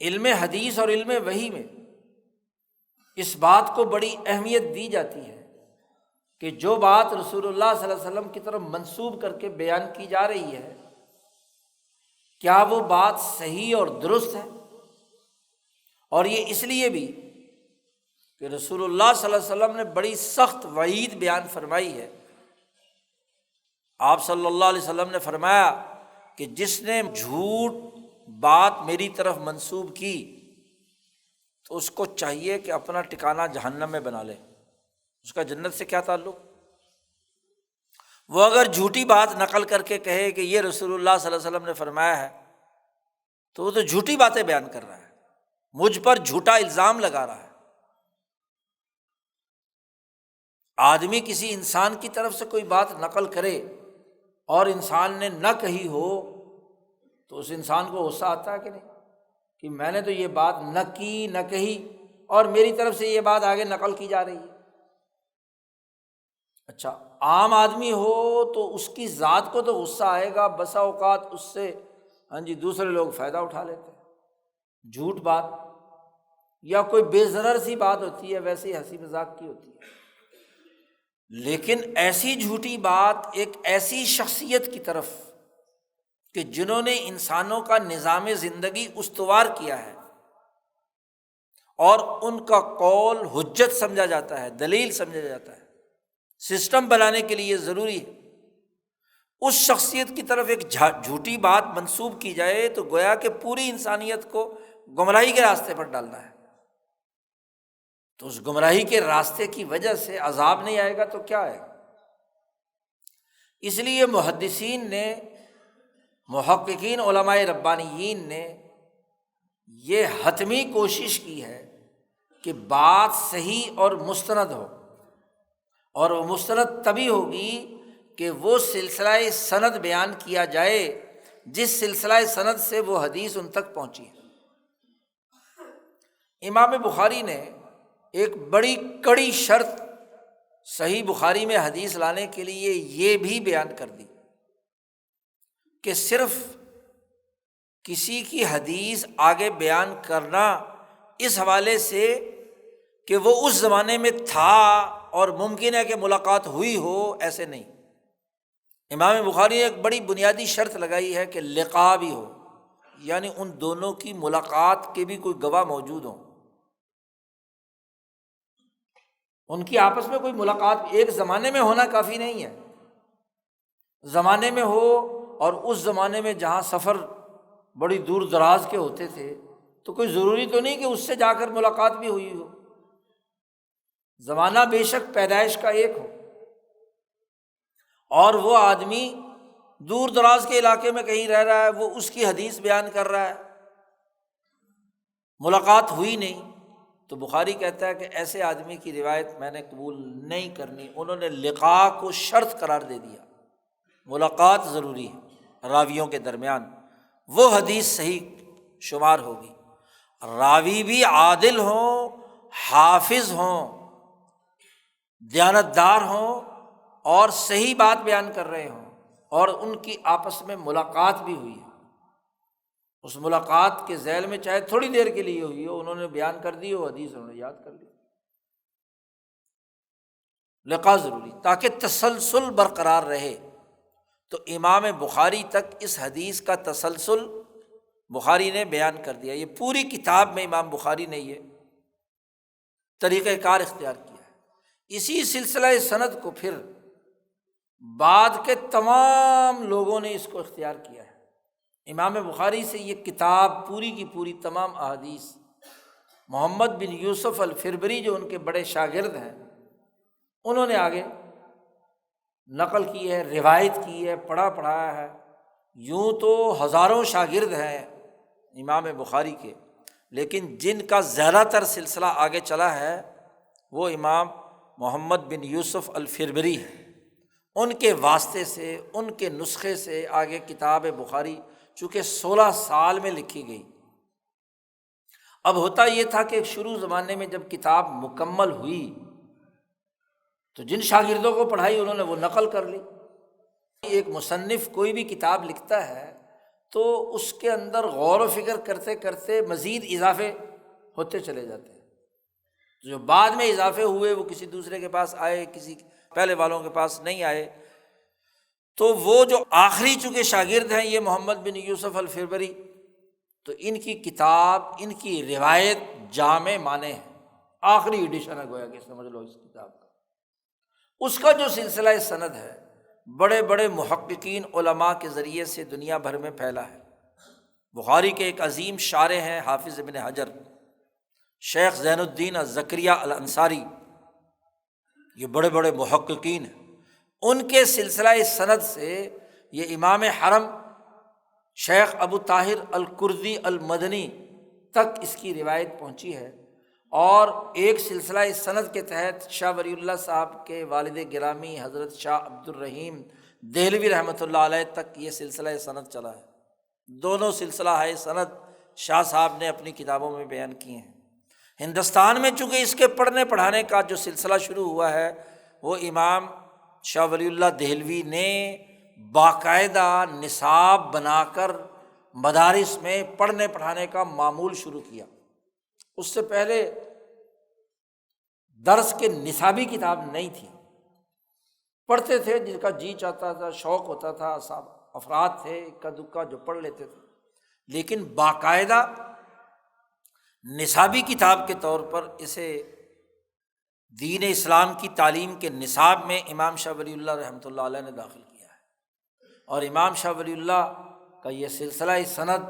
علم حدیث اور علم وحی میں اس بات کو بڑی اہمیت دی جاتی ہے کہ جو بات رسول اللہ صلی اللہ علیہ وسلم کی طرف منسوب کر کے بیان کی جا رہی ہے کیا وہ بات صحیح اور درست ہے، اور یہ اس لیے بھی کہ رسول اللہ صلی اللہ علیہ وسلم نے بڑی سخت وعید بیان فرمائی ہے۔ آپ صلی اللہ علیہ وسلم نے فرمایا کہ جس نے جھوٹ بات میری طرف منسوب کی تو اس کو چاہیے کہ اپنا ٹھکانہ جہنم میں بنا لے، اس کا جنت سے کیا تعلق؟ وہ اگر جھوٹی بات نقل کر کے کہے کہ یہ رسول اللہ صلی اللہ علیہ وسلم نے فرمایا ہے تو وہ تو جھوٹی باتیں بیان کر رہا ہے، مجھ پر جھوٹا الزام لگا رہا ہے۔ آدمی کسی انسان کی طرف سے کوئی بات نقل کرے اور انسان نے نہ کہی ہو تو اس انسان کو غصہ آتا ہے کہ نہیں، کہ میں نے تو یہ بات نہ کی نہ کہی اور میری طرف سے یہ بات آگے نقل کی جا رہی ہے۔ اچھا عام آدمی ہو تو اس کی ذات کو تو غصہ آئے گا، بسا اوقات اس سے دوسرے لوگ فائدہ اٹھا لیتے ہیں، جھوٹ بات یا کوئی بے ضرر سی بات ہوتی ہے، ویسے ہی ہنسی مذاق کی ہوتی ہے، لیکن ایسی جھوٹی بات ایک ایسی شخصیت کی طرف کہ جنہوں نے انسانوں کا نظام زندگی استوار کیا ہے اور ان کا قول حجت سمجھا جاتا ہے، دلیل سمجھا جاتا ہے، سسٹم بنانے کے لیے ضروری ہے، اس شخصیت کی طرف ایک جھوٹی بات منسوب کی جائے تو گویا کہ پوری انسانیت کو گمراہی کے راستے پر ڈالنا ہے، تو اس گمراہی کے راستے کی وجہ سے عذاب نہیں آئے گا تو کیا آئے گا؟ اس لیے محدثین نے، محققین علماء ربانیین نے یہ حتمی کوشش کی ہے کہ بات صحیح اور مستند ہو، اور وہ مستند تبھی ہوگی کہ وہ سلسلہ سند بیان کیا جائے جس سلسلہ سند سے وہ حدیث ان تک پہنچی ہے۔ امام بخاری نے ایک بڑی کڑی شرط صحیح بخاری میں حدیث لانے کے لیے یہ بھی بیان کر دی کہ صرف کسی کی حدیث آگے بیان کرنا اس حوالے سے کہ وہ اس زمانے میں تھا اور ممکن ہے کہ ملاقات ہوئی ہو، ایسے نہیں۔ امام بخاری نے ایک بڑی بنیادی شرط لگائی ہے کہ لقاء بھی ہو، یعنی ان دونوں کی ملاقات کے بھی کوئی گواہ موجود ہوں، ان کی آپس میں کوئی ملاقات ایک زمانے میں ہونا کافی نہیں ہے، زمانے میں ہو، اور اس زمانے میں جہاں سفر بڑی دور دراز کے ہوتے تھے تو کوئی ضروری تو نہیں کہ اس سے جا کر ملاقات بھی ہوئی ہو، زمانہ بے شک پیدائش کا ایک ہو اور وہ آدمی دور دراز کے علاقے میں کہیں رہ رہا ہے، وہ اس کی حدیث بیان کر رہا ہے، ملاقات ہوئی نہیں، تو بخاری کہتا ہے کہ ایسے آدمی کی روایت میں نے قبول نہیں کرنی۔ انہوں نے لقاء کو شرط قرار دے دیا، ملاقات ضروری ہے راویوں کے درمیان، وہ حدیث صحیح شمار ہوگی، راوی بھی عادل ہوں، حافظ ہوں، دیانتدار ہوں اور صحیح بات بیان کر رہے ہوں، اور ان کی آپس میں ملاقات بھی ہوئی ہے، اس ملاقات کے ذیل میں چاہے تھوڑی دیر کے لیے ہوئی ہو، انہوں نے بیان کر دی ہو حدیث، انہوں نے یاد کر لی۔ لقاء ضروری تاکہ تسلسل برقرار رہے، تو امام بخاری تک اس حدیث کا تسلسل بخاری نے بیان کر دیا۔ یہ پوری کتاب میں امام بخاری نے یہ طریقہ کار اختیار کیا ہے۔ اسی سلسلہ سند کو پھر بعد کے تمام لوگوں نے اس کو اختیار کیا ہے۔ امام بخاری سے یہ کتاب پوری کی پوری تمام احادیث محمد بن یوسف الفربری جو ان کے بڑے شاگرد ہیں، انہوں نے آگے نقل کی ہے، روایت کی ہے، پڑھایا ہے۔ یوں تو ہزاروں شاگرد ہیں امام بخاری کے، لیکن جن کا زیادہ تر سلسلہ آگے چلا ہے وہ امام محمد بن یوسف الفربری ہے۔ ان کے واسطے سے، ان کے نسخے سے آگے کتاب بخاری چونکہ 16 سال میں لکھی گئی۔ اب ہوتا یہ تھا کہ شروع زمانے میں جب کتاب مکمل ہوئی تو جن شاگردوں کو پڑھائی انہوں نے وہ نقل کر لی۔ ایک مصنف کوئی بھی کتاب لکھتا ہے تو اس کے اندر غور و فکر کرتے کرتے مزید اضافے ہوتے چلے جاتے ہیں، جو بعد میں اضافے ہوئے وہ کسی دوسرے کے پاس آئے، کسی پہلے والوں کے پاس نہیں آئے، تو وہ جو آخری چونکہ شاگرد ہیں یہ محمد بن یوسف الفربری، تو ان کی کتاب، ان کی روایت جامع معنی ہے، آخری ایڈیشن ہے گویا کہ سمجھ لو اس کتاب کا۔ اس کا جو سلسلہ سند ہے بڑے بڑے محققین علماء کے ذریعے سے دنیا بھر میں پھیلا ہے۔ بخاری کے ایک عظیم شارح ہیں حافظ ابن حجر، شیخ زین الدین الزکریہ الانصاری، یہ بڑے بڑے محققین ہیں، ان کے سلسلہ سند سے یہ امام حرم شیخ ابو طاہر الکردی المدنی تک اس کی روایت پہنچی ہے، اور ایک سلسلہ سند کے تحت شاہ ولی اللہ صاحب کے والد گرامی حضرت شاہ عبد الرحیم دہلوی رحمۃ اللہ علیہ تک یہ سلسلہ سند چلا ہے۔ دونوں سلسلہ ہے سند شاہ صاحب نے اپنی کتابوں میں بیان کیے ہیں۔ ہندوستان میں چونکہ اس کے پڑھنے پڑھانے کا جو سلسلہ شروع ہوا ہے وہ امام شاہ ولی اللہ دہلوی نے باقاعدہ نصاب بنا کر مدارس میں پڑھنے پڑھانے کا معمول شروع کیا۔ اس سے پہلے درس کے نصابی کتاب نہیں تھی، پڑھتے تھے جن کا جی چاہتا تھا، شوق ہوتا تھا، افراد تھے اکا دکا جو پڑھ لیتے تھے، لیکن باقاعدہ نصابی کتاب کے طور پر اسے دین اسلام کی تعلیم کے نصاب میں امام شاہ ولی اللہ رحمۃ اللہ علیہ نے داخل کیا ہے۔ اور امام شاہ ولی اللہ کا یہ سلسلہ سند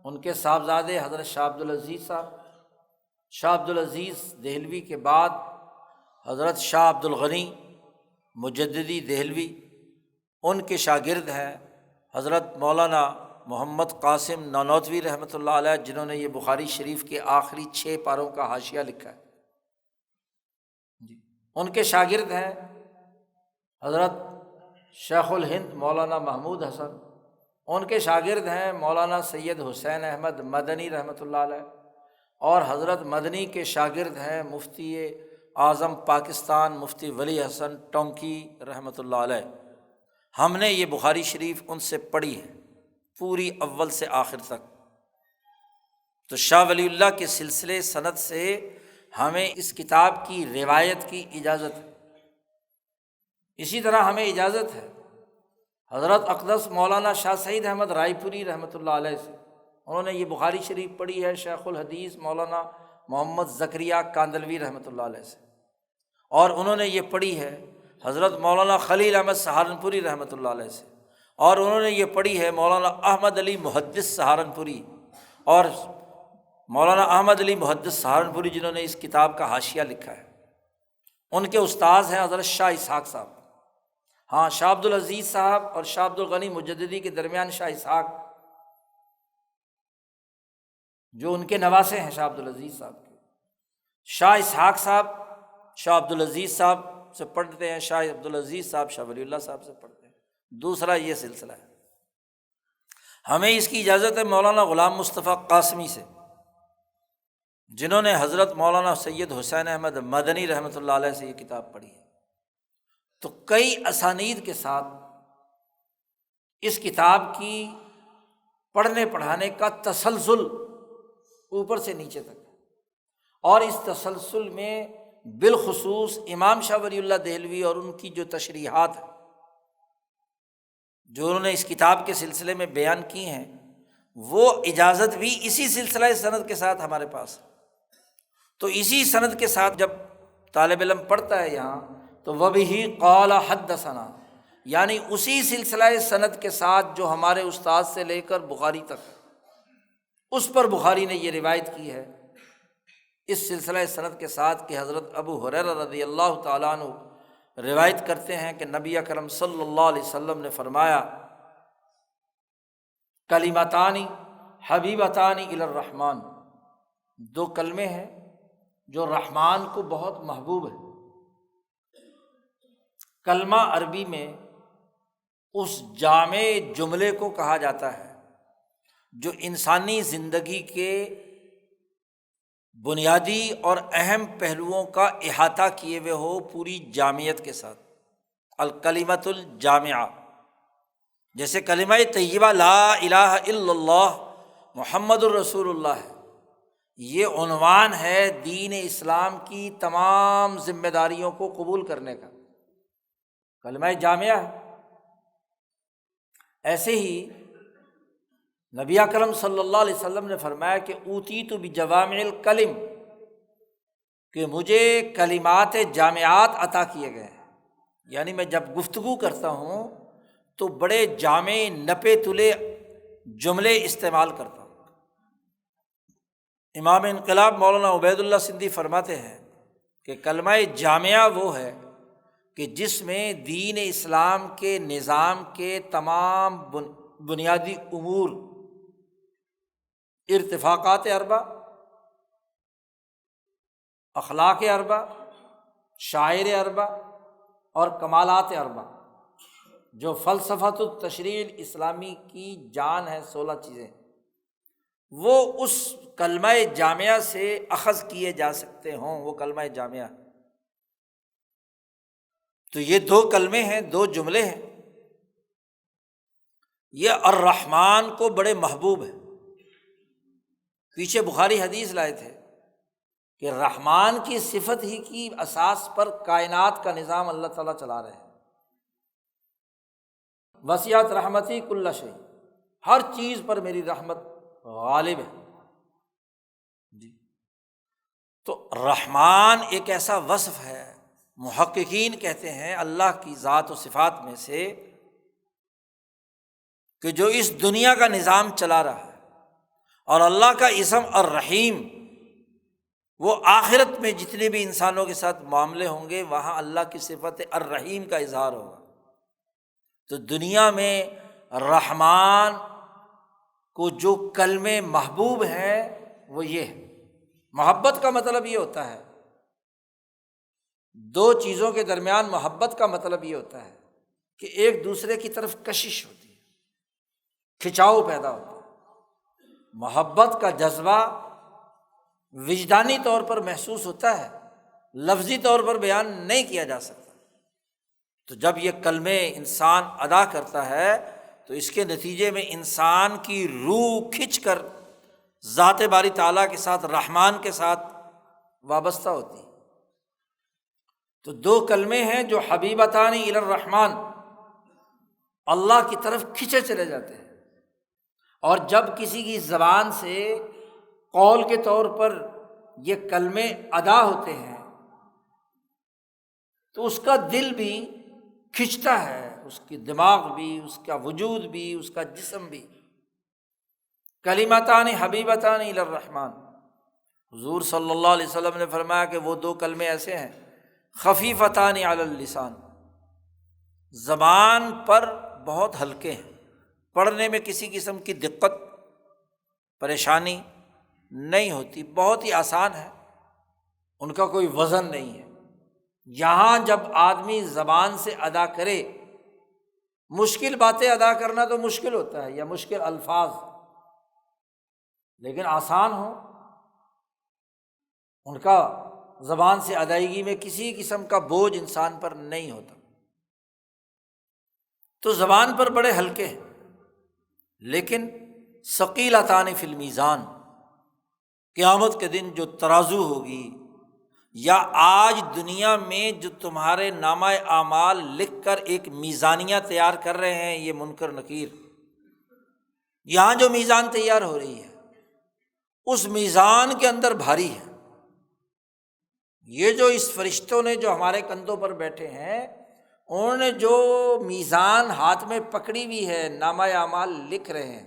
ان کے صاحبزادے حضرت شاہ عبدالعزیز صاحب، شاہ عبدالعزیز دہلوی کے بعد حضرت شاہ عبدالغنی مجددی دہلوی، ان کے شاگرد ہیں حضرت مولانا محمد قاسم نانوتوی رحمۃ اللہ علیہ، جنہوں نے یہ بخاری شریف کے آخری 6 پاروں کا حاشیہ لکھا ہے جی۔ ان کے شاگرد ہیں حضرت شیخ الہند مولانا محمود حسن، ان کے شاگرد ہیں مولانا سید حسین احمد مدنی رحمۃ اللہ علیہ، اور حضرت مدنی کے شاگرد ہیں مفتی اعظم پاکستان مفتی ولی حسن ٹونکی رحمۃ اللہ علیہ۔ ہم نے یہ بخاری شریف ان سے پڑھی ہے پوری اول سے آخر تک۔ تو شاہ ولی اللہ کے سلسلے سند سے ہمیں اس کتاب کی روایت کی اجازت ہے۔ اسی طرح ہمیں اجازت ہے حضرت اقدس مولانا شاہ سعید احمد رائے پوری رحمۃ اللہ علیہ سے، انہوں نے یہ بخاری شریف پڑھی ہے شیخ الحدیث مولانا محمد زکریہ کاندلوی رحمۃ اللہ علیہ سے، اور انہوں نے یہ پڑھی ہے حضرت مولانا خلیل احمد سہارنپوری رحمۃ اللہ علیہ سے، اور انہوں نے یہ پڑھی ہے مولانا احمد علی محدث سہارنپوری، اور مولانا احمد علی محدث سہارنپوری جنہوں نے اس کتاب کا حاشیہ لکھا ہے، ان کے استاذ ہیں حضرت شاہ اسحاق صاحب۔ ہاں، شاہ عبدالعزیز صاحب اور شاہ عبدالغنی مجددی کے درمیان شاہ اسحاق جو ان کے نواسے ہیں شاہ عبدالعزیز صاحب کے، شاہ اسحاق صاحب شاہ عبدالعزیز صاحب سے پڑھتے ہیں، شاہ عبدالعزیز صاحب شاہ ولی اللہ صاحب سے پڑھتے ہیں۔ دوسرا یہ سلسلہ ہے۔ ہمیں اس کی اجازت ہے مولانا غلام مصطفیٰ قاسمی سے، جنہوں نے حضرت مولانا سید حسین احمد مدنی رحمۃ اللہ علیہ سے یہ کتاب پڑھی ہے۔ تو کئی اسانید کے ساتھ اس کتاب کی پڑھنے پڑھانے کا تسلسل اوپر سے نیچے تک، اور اس تسلسل میں بالخصوص امام شاہ ولی اللہ دہلوی اور ان کی جو تشریحات ہیں جو انہوں نے اس کتاب کے سلسلے میں بیان کی ہیں، وہ اجازت بھی اسی سلسلہ سند کے ساتھ ہمارے پاس ہے۔ تو اسی سند کے ساتھ جب طالب علم پڑھتا ہے یہاں تو وَبِهِ قَالَ حَدَّثَنَا، یعنی اسی سلسلہ سند کے ساتھ جو ہمارے استاد سے لے کر بخاری تک، اس پر بخاری نے یہ روایت کی ہے اس سلسلہ سند کے ساتھ کہ حضرت ابو ہریرہ رضی اللہ تعالیٰ عنہ روایت کرتے ہیں کہ نبی اکرم صلی اللہ علیہ وسلم نے فرمایا، کلمتان حبیبتان الی الرحمن، 2 کلمے ہیں جو رحمان کو بہت محبوب ہے۔ کلمہ عربی میں اس جامع جملے کو کہا جاتا ہے جو انسانی زندگی کے بنیادی اور اہم پہلوؤں کا احاطہ کیے ہوئے ہو پوری جامعیت کے ساتھ، الکلمۃ الجامعہ۔ جیسے کلمہ طیبہ لا الہ الا اللہ محمد الرسول اللہ ہے، یہ عنوان ہے دین اسلام کی تمام ذمہ داریوں کو قبول کرنے کا، کلمہ جامعہ ہے۔ ایسے ہی نبی اکرم صلی اللہ علیہ وسلم نے فرمایا کہ اوتیت بجوامع الکلم، کہ مجھے کلمات جامعات عطا کیے گئے ہیں، یعنی میں جب گفتگو کرتا ہوں تو بڑے جامع نپے تلے جملے استعمال کرتا ہوں۔ امام انقلاب مولانا عبید اللہ سندھی فرماتے ہیں کہ کلمہ جامعہ وہ ہے کہ جس میں دین اسلام کے نظام کے تمام بنیادی امور، ارتفاقات 4، اخلاق 4، شعائر 4 اور کمالات 4، جو فلسفۃ التشریع اسلامی کی جان ہے، 16 چیزیں، وہ اس کلمہ جامعہ سے اخذ کیے جا سکتے ہوں، وہ کلمہ جامعہ۔ تو یہ 2 کلمے ہیں، 2 جملے ہیں، یہ الرحمن کو بڑے محبوب ہے۔ پیچھے بخاری حدیث لائے تھے کہ رحمان کی صفت ہی کی اساس پر کائنات کا نظام اللہ تعالیٰ چلا رہے ہیں۔ وسعت رحمتی کل شیء، ہر چیز پر میری رحمت غالب ہے جی۔ تو رحمان ایک ایسا وصف ہے، محققین کہتے ہیں اللہ کی ذات و صفات میں سے کہ جو اس دنیا کا نظام چلا رہا ہے، اور اللہ کا اسم الرحیم، وہ آخرت میں جتنے بھی انسانوں کے ساتھ معاملے ہوں گے وہاں اللہ کی صفت الرحیم کا اظہار ہوگا۔ تو دنیا میں رحمان کو جو کلمے محبوب ہیں وہ یہ ہے۔ محبت کا مطلب یہ ہوتا ہے، دو چیزوں کے درمیان محبت کا مطلب یہ ہوتا ہے کہ ایک دوسرے کی طرف کشش ہوتی ہے، کھچاؤ پیدا ہوتا ہے۔ محبت کا جذبہ وجدانی طور پر محسوس ہوتا ہے، لفظی طور پر بیان نہیں کیا جا سکتا۔ تو جب یہ کلمے انسان ادا کرتا ہے تو اس کے نتیجے میں انسان کی روح کھنچ کر ذات باری تعالیٰ کے ساتھ، رحمان کے ساتھ وابستہ ہوتی ہے۔ تو دو کلمے ہیں جو حبیبتان الی الرحمن، اللہ کی طرف کھنچے چلے جاتے ہیں۔ اور جب کسی کی زبان سے قول کے طور پر یہ کلمے ادا ہوتے ہیں تو اس کا دل بھی کھنچتا ہے، اس کی دماغ بھی، اس کا وجود بھی، اس کا جسم بھی۔ کلمتان حبیبتان الی الرحمن، حضور صلی اللہ علیہ وسلم نے فرمایا کہ وہ دو کلمے ایسے ہیں، خفیفتان علی اللسان، زبان پر بہت ہلکے ہیں، پڑھنے میں کسی قسم کی دقت پریشانی نہیں ہوتی، بہت ہی آسان ہے، ان کا کوئی وزن نہیں ہے۔ یہاں جب آدمی زبان سے ادا کرے، مشکل باتیں ادا کرنا تو مشکل ہوتا ہے، یا مشکل الفاظ، لیکن آسان ہو ان کا زبان سے ادائیگی میں کسی قسم کا بوجھ انسان پر نہیں ہوتا۔ تو زبان پر بڑے ہلکے ہیں، لیکن ثقیلتان فی المیزان، قیامت کے دن جو ترازو ہوگی، یا آج دنیا میں جو تمہارے نامہ اعمال لکھ کر ایک میزانیہ تیار کر رہے ہیں یہ منکر نکیر، یہاں جو میزان تیار ہو رہی ہے اس میزان کے اندر بھاری ہے۔ یہ جو اس فرشتوں نے جو ہمارے کندھوں پر بیٹھے ہیں، انہوں نے جو میزان ہاتھ میں پکڑی ہوئی ہے، نامہ اعمال لکھ رہے ہیں،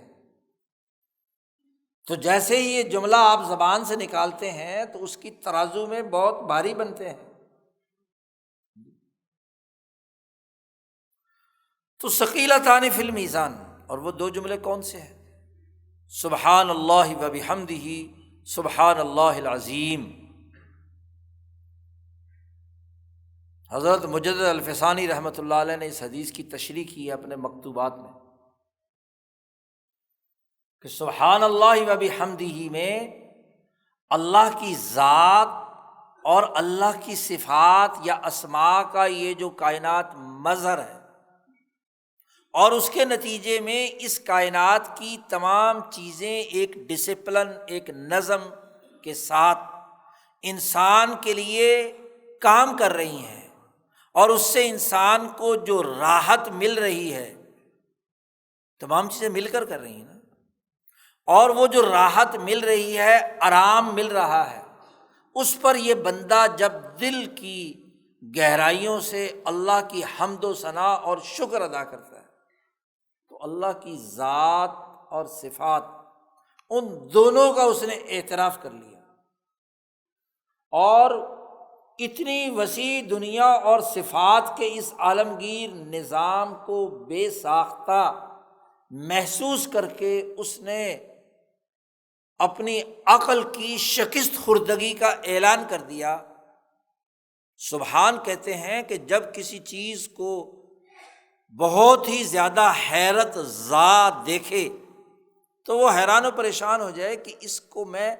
تو جیسے ہی یہ جملہ آپ زبان سے نکالتے ہیں تو اس کی ترازو میں بہت بھاری بنتے ہیں۔ تو ثقیلتان فی المیزان، اور وہ دو جملے کون سے ہیں؟ سبحان اللہ و بحمدہ سبحان اللہ العظیم۔ حضرت مجدد الفسانی رحمۃ اللہ علیہ نے اس حدیث کی تشریح کی ہے اپنے مکتوبات میں کہ سبحان اللہ و بحمدہ میں اللہ کی ذات اور اللہ کی صفات یا اسماء کا یہ جو کائنات مظہر ہے، اور اس کے نتیجے میں اس کائنات کی تمام چیزیں ایک ڈسپلن، ایک نظم کے ساتھ انسان کے لیے کام کر رہی ہیں، اور اس سے انسان کو جو راحت مل رہی ہے، تمام چیزیں مل کر رہی ہیں نا، اور وہ جو راحت مل رہی ہے، آرام مل رہا ہے، اس پر یہ بندہ جب دل کی گہرائیوں سے اللہ کی حمد و ثنا اور شکر ادا کرتا ہے تو اللہ کی ذات اور صفات ان دونوں کا اس نے اعتراف کر لیا، اور اتنی وسیع دنیا اور صفات کے اس عالمگیر نظام کو بے ساختہ محسوس کر کے اس نے اپنی عقل کی شکست خوردگی کا اعلان کر دیا۔ سبحان کہتے ہیں کہ جب کسی چیز کو بہت ہی زیادہ حیرت زا دیکھے تو وہ حیران و پریشان ہو جائے کہ اس کو میں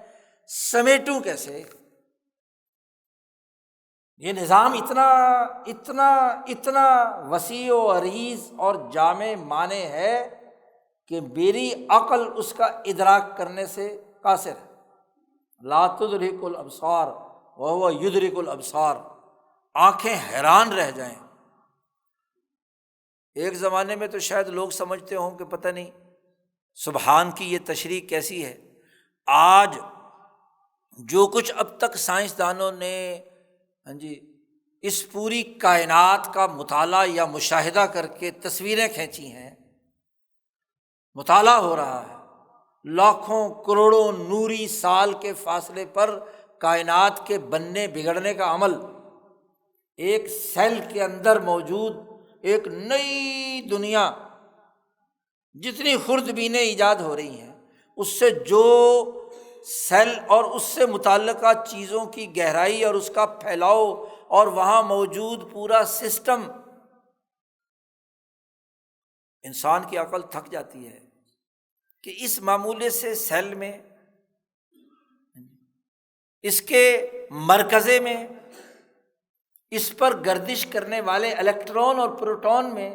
سمیٹوں کیسے۔ یہ نظام اتنا وسیع و عریض اور جامع معنی ہے کہ میری عقل اس کا ادراک کرنے سے قاصر ہے۔ لا تدرک الابصار وهو یدرک الابصار، آنکھیں حیران رہ جائیں۔ ایک زمانے میں تو شاید لوگ سمجھتے ہوں کہ پتہ نہیں سبحان کی یہ تشریح کیسی ہے۔ آج جو کچھ اب تک سائنسدانوں نے اس پوری کائنات کا مطالعہ یا مشاہدہ کر کے تصویریں کھینچی ہیں، مطالعہ ہو رہا ہے، لاکھوں کروڑوں نوری سال کے فاصلے پر کائنات کے بننے بگڑنے کا عمل، ایک سیل کے اندر موجود ایک نئی دنیا، جتنی خوردبینیں ایجاد ہو رہی ہیں، اس سے جو سیل اور اس سے متعلقہ چیزوں کی گہرائی اور اس کا پھیلاؤ اور وہاں موجود پورا سسٹم، انسان کی عقل تھک جاتی ہے کہ اس معمولے سے سیل میں، اس کے مرکزے میں، اس پر گردش کرنے والے الیکٹران اور پروٹون میں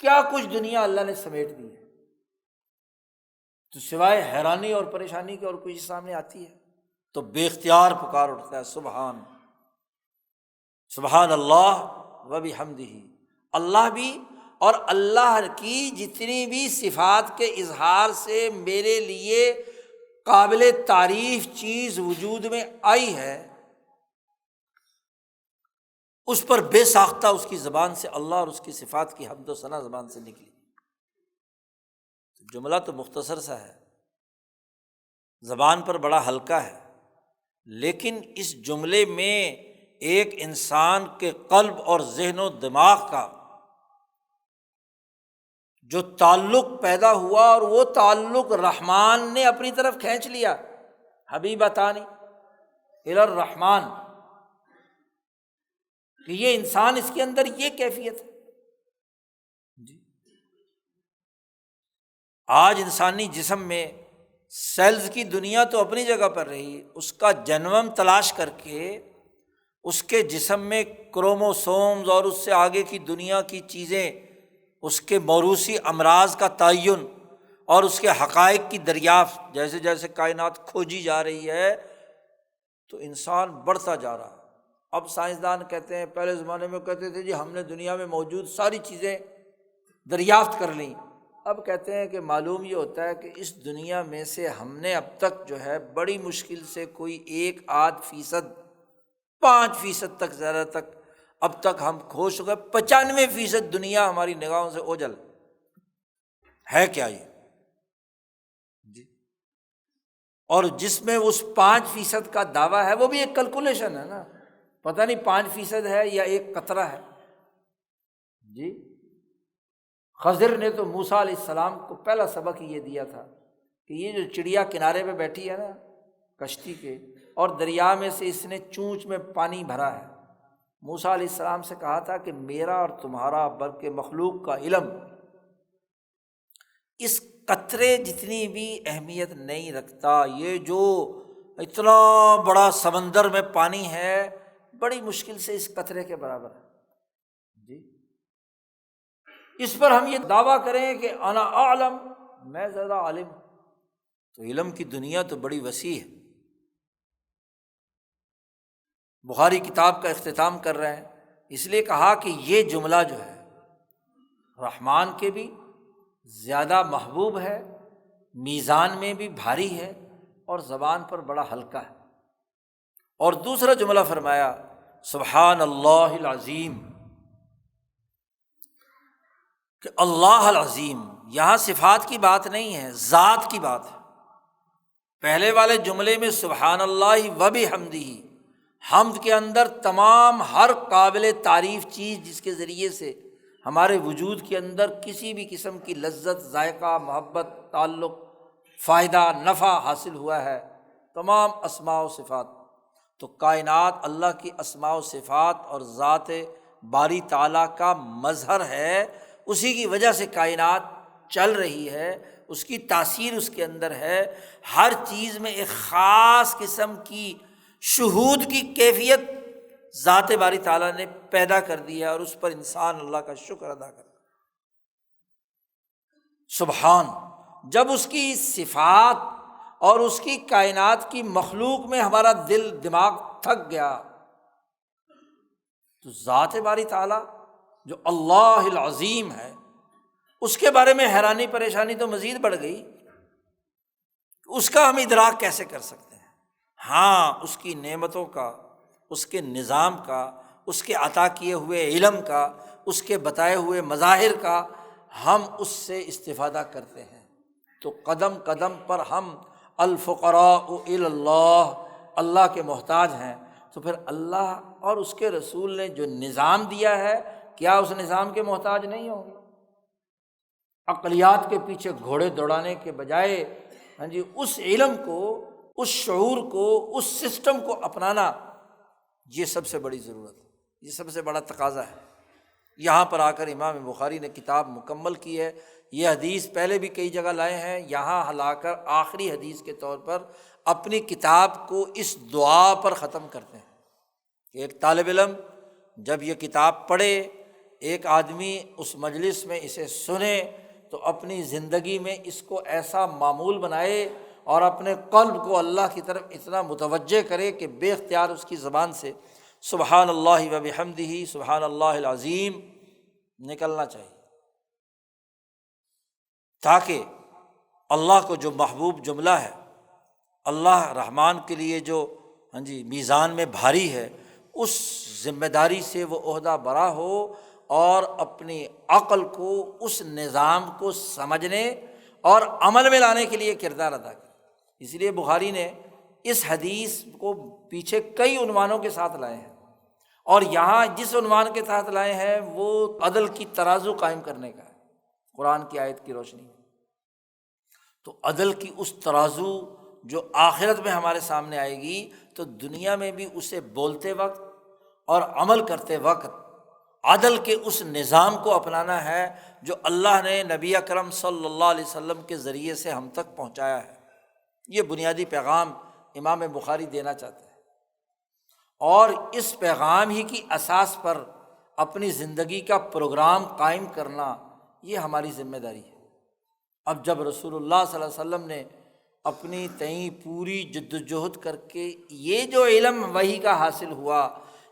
کیا کچھ دنیا اللہ نے سمیٹ دی ہے، تو سوائے حیرانی اور پریشانی کے اور کوئی سامنے آتی ہے؟ تو بے اختیار پکار اٹھتا ہے، سبحان اللہ و بحمدہ، اللہ بھی اور اللہ کی جتنی بھی صفات کے اظہار سے میرے لیے قابل تعریف چیز وجود میں آئی ہے، اس پر بے ساختہ اس کی زبان سے اللہ اور اس کی صفات کی حمد و ثنا زبان سے نکلی۔ جملہ تو مختصر سا ہے، زبان پر بڑا ہلکا ہے، لیکن اس جملے میں ایک انسان کے قلب اور ذہن و دماغ کا جو تعلق پیدا ہوا، اور وہ تعلق رحمان نے اپنی طرف کھینچ لیا، حبیبتانی الی الرحمن، کہ یہ انسان، اس کے اندر یہ کیفیت ہے۔ آج انسانی جسم میں سیلز کی دنیا تو اپنی جگہ پر رہی، اس کا جنوم تلاش کر کے اس کے جسم میں کروموسومز اور اس سے آگے کی دنیا کی چیزیں، اس کے موروثی امراض کا تعین اور اس کے حقائق کی دریافت، جیسے جیسے کائنات کھوجی جا رہی ہے تو انسان بڑھتا جا رہا ہے۔ اب سائنسدان کہتے ہیں، پہلے زمانے میں کہتے تھے جی ہم نے دنیا میں موجود ساری چیزیں دریافت کر لیں، اب کہتے ہیں کہ معلوم یہ ہوتا ہے کہ اس دنیا میں سے ہم نے اب تک جو ہے بڑی مشکل سے کوئی 1-8%، 5% تک زیادہ تک اب تک ہم کھو چکے، 95% دنیا ہماری نگاہوں سے اوجھل ہے۔ کیا یہ جی؟ اور جس میں اس 5% کا دعویٰ ہے وہ بھی ایک کیلکولیشن ہے نا، پتہ نہیں 5% ہے یا ایک قطرہ ہے جی۔ خضر نے تو موسیٰ علیہ السلام کو پہلا سبق یہ دیا تھا کہ یہ جو چڑیا کنارے پہ بیٹھی ہے نا کشتی کے، اور دریا میں سے اس نے چونچ میں پانی بھرا ہے، موسیٰ علیہ السلام سے کہا تھا کہ میرا اور تمہارا بلکہ مخلوق کا علم اس قطرے جتنی بھی اہمیت نہیں رکھتا، یہ جو اتنا بڑا سمندر میں پانی ہے بڑی مشکل سے اس قطرے کے برابر ہے جی۔ اس پر ہم یہ دعویٰ کریں کہ انا اعلم، میں زیادہ عالم ہوں، تو علم کی دنیا تو بڑی وسیع ہے۔ بخاری کتاب کا اختتام کر رہے ہیں، اس لیے کہا کہ یہ جملہ جو ہے رحمان کے بھی زیادہ محبوب ہے، میزان میں بھی بھاری ہے، اور زبان پر بڑا ہلکا ہے۔ اور دوسرا جملہ فرمایا سبحان اللہ العظیم، کہ اللہ العظیم، یہاں صفات کی بات نہیں ہے، ذات کی بات ہے۔ پہلے والے جملے میں سبحان اللہ و بحمدہ، حمد کے اندر تمام ہر قابل تعریف چیز جس کے ذریعے سے ہمارے وجود کے اندر کسی بھی قسم کی لذت، ذائقہ، محبت، تعلق، فائدہ، نفع حاصل ہوا ہے، تمام اسماء و صفات، تو کائنات اللہ کی اسماء و صفات اور ذات باری تعالیٰ کا مظہر ہے، اسی کی وجہ سے کائنات چل رہی ہے، اس کی تاثیر اس کے اندر ہے۔ ہر چیز میں ایک خاص قسم کی شہود کی کیفیت ذات باری تعالیٰ نے پیدا کر دی ہے، اور اس پر انسان اللہ کا شکر ادا کرتا ہے۔ سبحان، جب اس کی صفات اور اس کی کائنات کی مخلوق میں ہمارا دل دماغ تھک گیا، تو ذات باری تعالیٰ جو اللہ العظیم ہے اس کے بارے میں حیرانی پریشانی تو مزید بڑھ گئی، اس کا ہم ادراک کیسے کر سکتے ہیں؟ ہاں اس کی نعمتوں کا، اس کے نظام کا، اس کے عطا کیے ہوئے علم کا، اس کے بتائے ہوئے مظاہر کا ہم اس سے استفادہ کرتے ہیں۔ تو قدم قدم پر ہم الفقراء الی اللہ، اللہ کے محتاج ہیں۔ تو پھر اللہ اور اس کے رسول نے جو نظام دیا ہے، کیا اس نظام کے محتاج نہیں ہوں گے؟ عقلیات کے پیچھے گھوڑے دوڑانے کے بجائے اس علم کو، اس شعور کو، اس سسٹم کو اپنانا، یہ سب سے بڑی ضرورت ہے، یہ سب سے بڑا تقاضا ہے۔ یہاں پر آ کر امام بخاری نے کتاب مکمل کی ہے۔ یہ حدیث پہلے بھی کئی جگہ لائے ہیں، یہاں لا کر آخری حدیث کے طور پر اپنی کتاب کو اس دعا پر ختم کرتے ہیں کہ ایک طالب علم جب یہ کتاب پڑھے، ایک آدمی اس مجلس میں اسے سنے، تو اپنی زندگی میں اس کو ایسا معمول بنائے اور اپنے قلب کو اللہ کی طرف اتنا متوجہ کرے کہ بے اختیار اس کی زبان سے سبحان اللہ و بحمدہ سبحان اللہ العظیم نکلنا چاہیے، تاکہ اللہ کو جو محبوب جملہ ہے، اللہ رحمان کے لیے جو میزان میں بھاری ہے، اس ذمہ داری سے وہ عہدہ برا ہو اور اپنی عقل کو اس نظام کو سمجھنے اور عمل میں لانے کے لیے کردار ادا کرے۔ اس لیے بخاری نے اس حدیث کو پیچھے کئی عنوانوں کے ساتھ لائے ہیں، اور یہاں جس عنوان کے تحت لائے ہیں وہ عدل کی ترازو قائم کرنے کا ہے، قرآن کی آیت کی روشنی میں۔ تو عدل کی اس ترازو جو آخرت میں ہمارے سامنے آئے گی، تو دنیا میں بھی اسے بولتے وقت اور عمل کرتے وقت عدل کے اس نظام کو اپنانا ہے جو اللہ نے نبی اکرم صلی اللہ علیہ وسلم کے ذریعے سے ہم تک پہنچایا ہے۔ یہ بنیادی پیغام امام بخاری دینا چاہتے ہیں، اور اس پیغام ہی کی اساس پر اپنی زندگی کا پروگرام قائم کرنا یہ ہماری ذمہ داری ہے۔ اب جب رسول اللہ صلی اللہ علیہ وسلم نے اپنی تئیں پوری جد و جہد کر کے یہ جو علم وحی کا حاصل ہوا،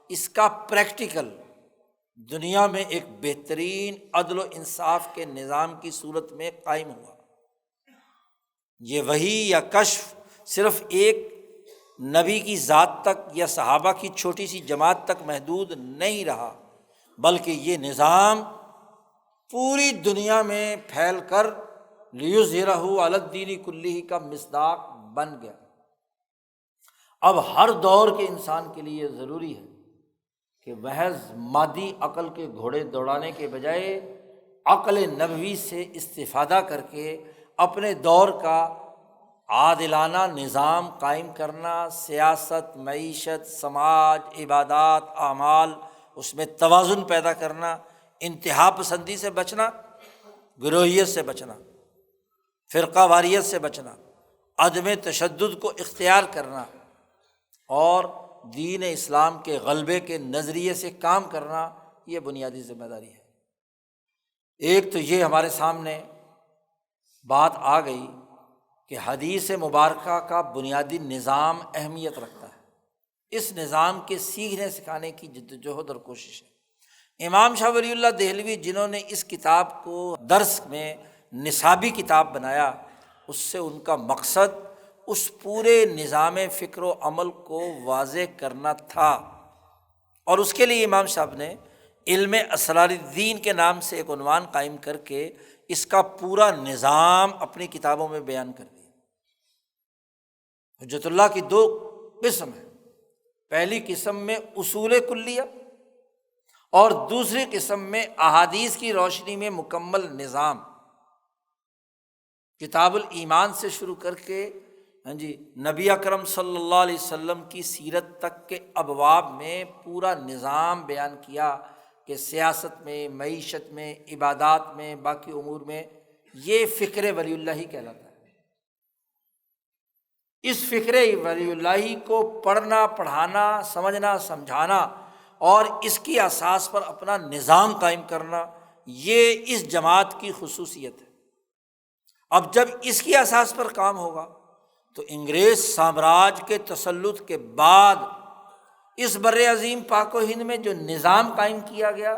اس کا پریکٹیکل دنیا میں ایک بہترین عدل و انصاف کے نظام کی صورت میں قائم ہوا، یہ وحی یا کشف صرف ایک نبی کی ذات تک یا صحابہ کی چھوٹی سی جماعت تک محدود نہیں رہا، بلکہ یہ نظام پوری دنیا میں پھیل کر لیظہرہ علی الدین کلہ کا مصداق بن گیا۔ اب ہر دور کے انسان کے لیے ضروری ہے کہ محض مادی عقل کے گھوڑے دوڑانے کے بجائے عقل نبوی سے استفادہ کر کے اپنے دور کا عادلانہ نظام قائم کرنا، سیاست، معیشت، سماج، عبادات، اعمال، اس میں توازن پیدا کرنا، انتہا پسندی سے بچنا، گروہیت سے بچنا، فرقہ واریت سے بچنا، عدم تشدد کو اختیار کرنا، اور دین اسلام کے غلبے کے نظریے سے کام کرنا، یہ بنیادی ذمہ داری ہے۔ ایک تو یہ ہمارے سامنے بات آ گئی کہ حدیث مبارکہ کا بنیادی نظام اہمیت رکھتا ہے، اس نظام کے سیکھنے سکھانے کی جدوجہد اور کوشش ہے۔ امام شاہ ولی اللہ دہلوی جنہوں نے اس کتاب کو درس میں نصابی کتاب بنایا، اس سے ان کا مقصد اس پورے نظام فکر و عمل کو واضح کرنا تھا، اور اس کے لیے امام صاحب نے علم اسرار الدین کے نام سے ایک عنوان قائم کر کے اس کا پورا نظام اپنی کتابوں میں بیان کر دیا۔ حجت اللہ کی دو قسم ہیں، پہلی قسم میں اصول کلیہ اور دوسری قسم میں احادیث کی روشنی میں مکمل نظام۔ کتاب الایمان سے شروع کر کے نبی اکرم صلی اللہ علیہ وسلم کی سیرت تک کے ابواب میں پورا نظام بیان کیا کہ سیاست میں، معیشت میں، عبادات میں، باقی امور میں، یہ فکر ولی اللہ کہلاتا ہے۔ اس فکر ولی اللہ کو پڑھنا، پڑھانا، سمجھنا، سمجھانا اور اس کی اساس پر اپنا نظام قائم کرنا، یہ اس جماعت کی خصوصیت ہے۔ اب جب اس کی اساس پر کام ہوگا تو انگریز سامراج کے تسلط کے بعد اس بر عظیم پاک و ہند میں جو نظام قائم کیا گیا،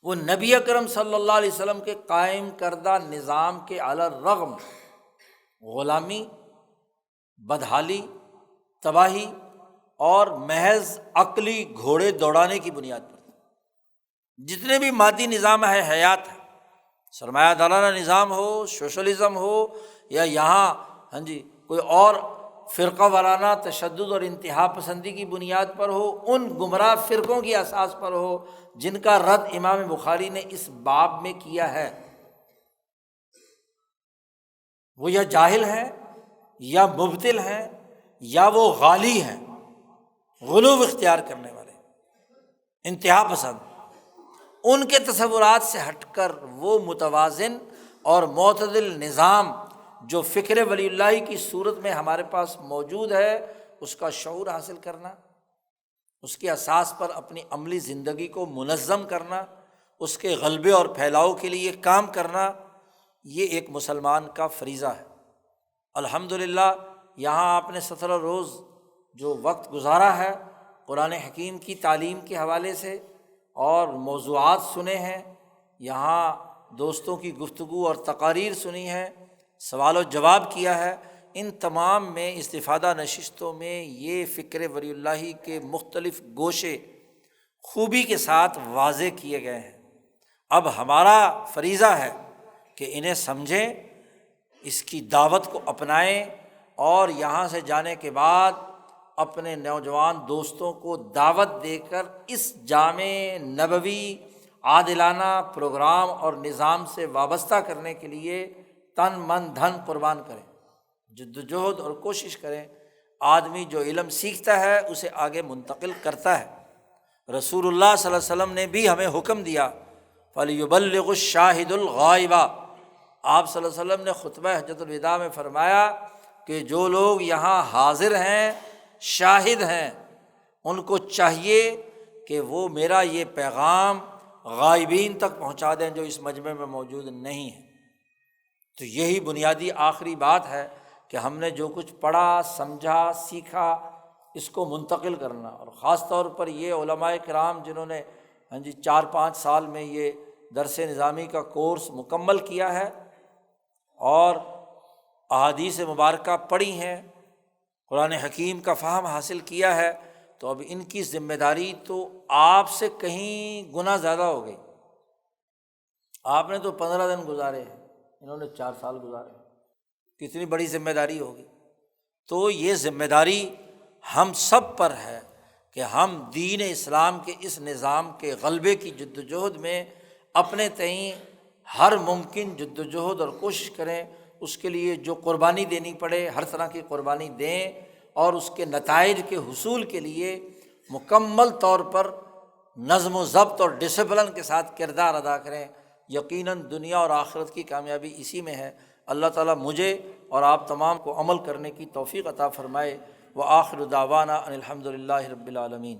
وہ نبی اکرم صلی اللہ علیہ وسلم کے قائم کردہ نظام کے علی الرغم غلامی، بدحالی تباہی اور محض عقلی گھوڑے دوڑانے کی بنیاد پر تھی۔ جتنے بھی مادی نظام ہے حیات ہے، سرمایہ دارانہ نظام ہو، سوشلزم ہو، یا یہاں کوئی اور فرقہ وارانہ تشدد اور انتہا پسندی کی بنیاد پر ہو، ان گمراہ فرقوں کی اساس پر ہو جن کا رد امام بخاری نے اس باب میں کیا ہے، وہ یا جاہل ہیں یا مبتل ہیں یا وہ غالی ہیں، غلو اختیار کرنے والے، انتہا پسند۔ ان کے تصورات سے ہٹ کر وہ متوازن اور معتدل نظام جو فکر ولی اللہ کی صورت میں ہمارے پاس موجود ہے، اس کا شعور حاصل کرنا، اس کے اساس پر اپنی عملی زندگی کو منظم کرنا، اس کے غلبے اور پھیلاؤ کے لیے کام کرنا، یہ ایک مسلمان کا فریضہ ہے۔ الحمدللہ یہاں آپ نے 17 روز جو وقت گزارا ہے قرآن حکیم کی تعلیم کے حوالے سے اور موضوعات سنے ہیں، یہاں دوستوں کی گفتگو اور تقاریر سنی ہیں، سوال و جواب کیا ہے، ان تمام میں استفادہ نشستوں میں یہ فکر ولی اللہ کے مختلف گوشے خوبی کے ساتھ واضح کیے گئے ہیں۔ اب ہمارا فریضہ ہے کہ انہیں سمجھیں، اس کی دعوت کو اپنائیں، اور یہاں سے جانے کے بعد اپنے نوجوان دوستوں کو دعوت دے کر اس جامع نبوی عادلانہ پروگرام اور نظام سے وابستہ کرنے کے لیے تن من دھن قربان کریں، جدوجہد اور کوشش کریں۔ آدمی جو علم سیکھتا ہے اسے آگے منتقل کرتا ہے۔ رسول اللہ صلی اللہ علیہ وسلم نے بھی ہمیں حکم دیا فَلْيُبَلِّغُ الشَّاهِدُ الْغَائِبَ۔ آپ صلی اللہ علیہ وسلم نے خطبہ حجۃ الوداع میں فرمایا کہ جو لوگ یہاں حاضر ہیں، شاہد ہیں، ان کو چاہیے کہ وہ میرا یہ پیغام غائبین تک پہنچا دیں جو اس مجمع میں موجود نہیں ہیں۔ تو یہی بنیادی آخری بات ہے کہ ہم نے جو کچھ پڑھا، سمجھا، سیکھا، اس کو منتقل کرنا، اور خاص طور پر یہ علماء کرام جنہوں نے 4-5 سال میں یہ درس نظامی کا کورس مکمل کیا ہے اور احادیث مبارکہ پڑھی ہیں، قرآن حکیم کا فہم حاصل کیا ہے، تو اب ان کی ذمہ داری تو آپ سے کہیں گنا زیادہ ہو گئی۔ آپ نے تو 15 دن گزارے ہیں، انہوں نے 4 سال گزارے، کتنی بڑی ذمہ داری ہوگی۔ تو یہ ذمہ داری ہم سب پر ہے کہ ہم دین اسلام کے اس نظام کے غلبے کی جدوجہد میں اپنے تئیں ہر ممکن جدوجہد اور کوشش کریں، اس کے لیے جو قربانی دینی پڑے ہر طرح کی قربانی دیں، اور اس کے نتائج کے حصول کے لیے مکمل طور پر نظم و ضبط اور ڈسپلن کے ساتھ کردار ادا کریں۔ یقیناً دنیا اور آخرت کی کامیابی اسی میں ہے۔ اللہ تعالیٰ مجھے اور آپ تمام کو عمل کرنے کی توفیق عطا فرمائے۔ وآخر دعوانا ان الحمد للہ رب العالمین۔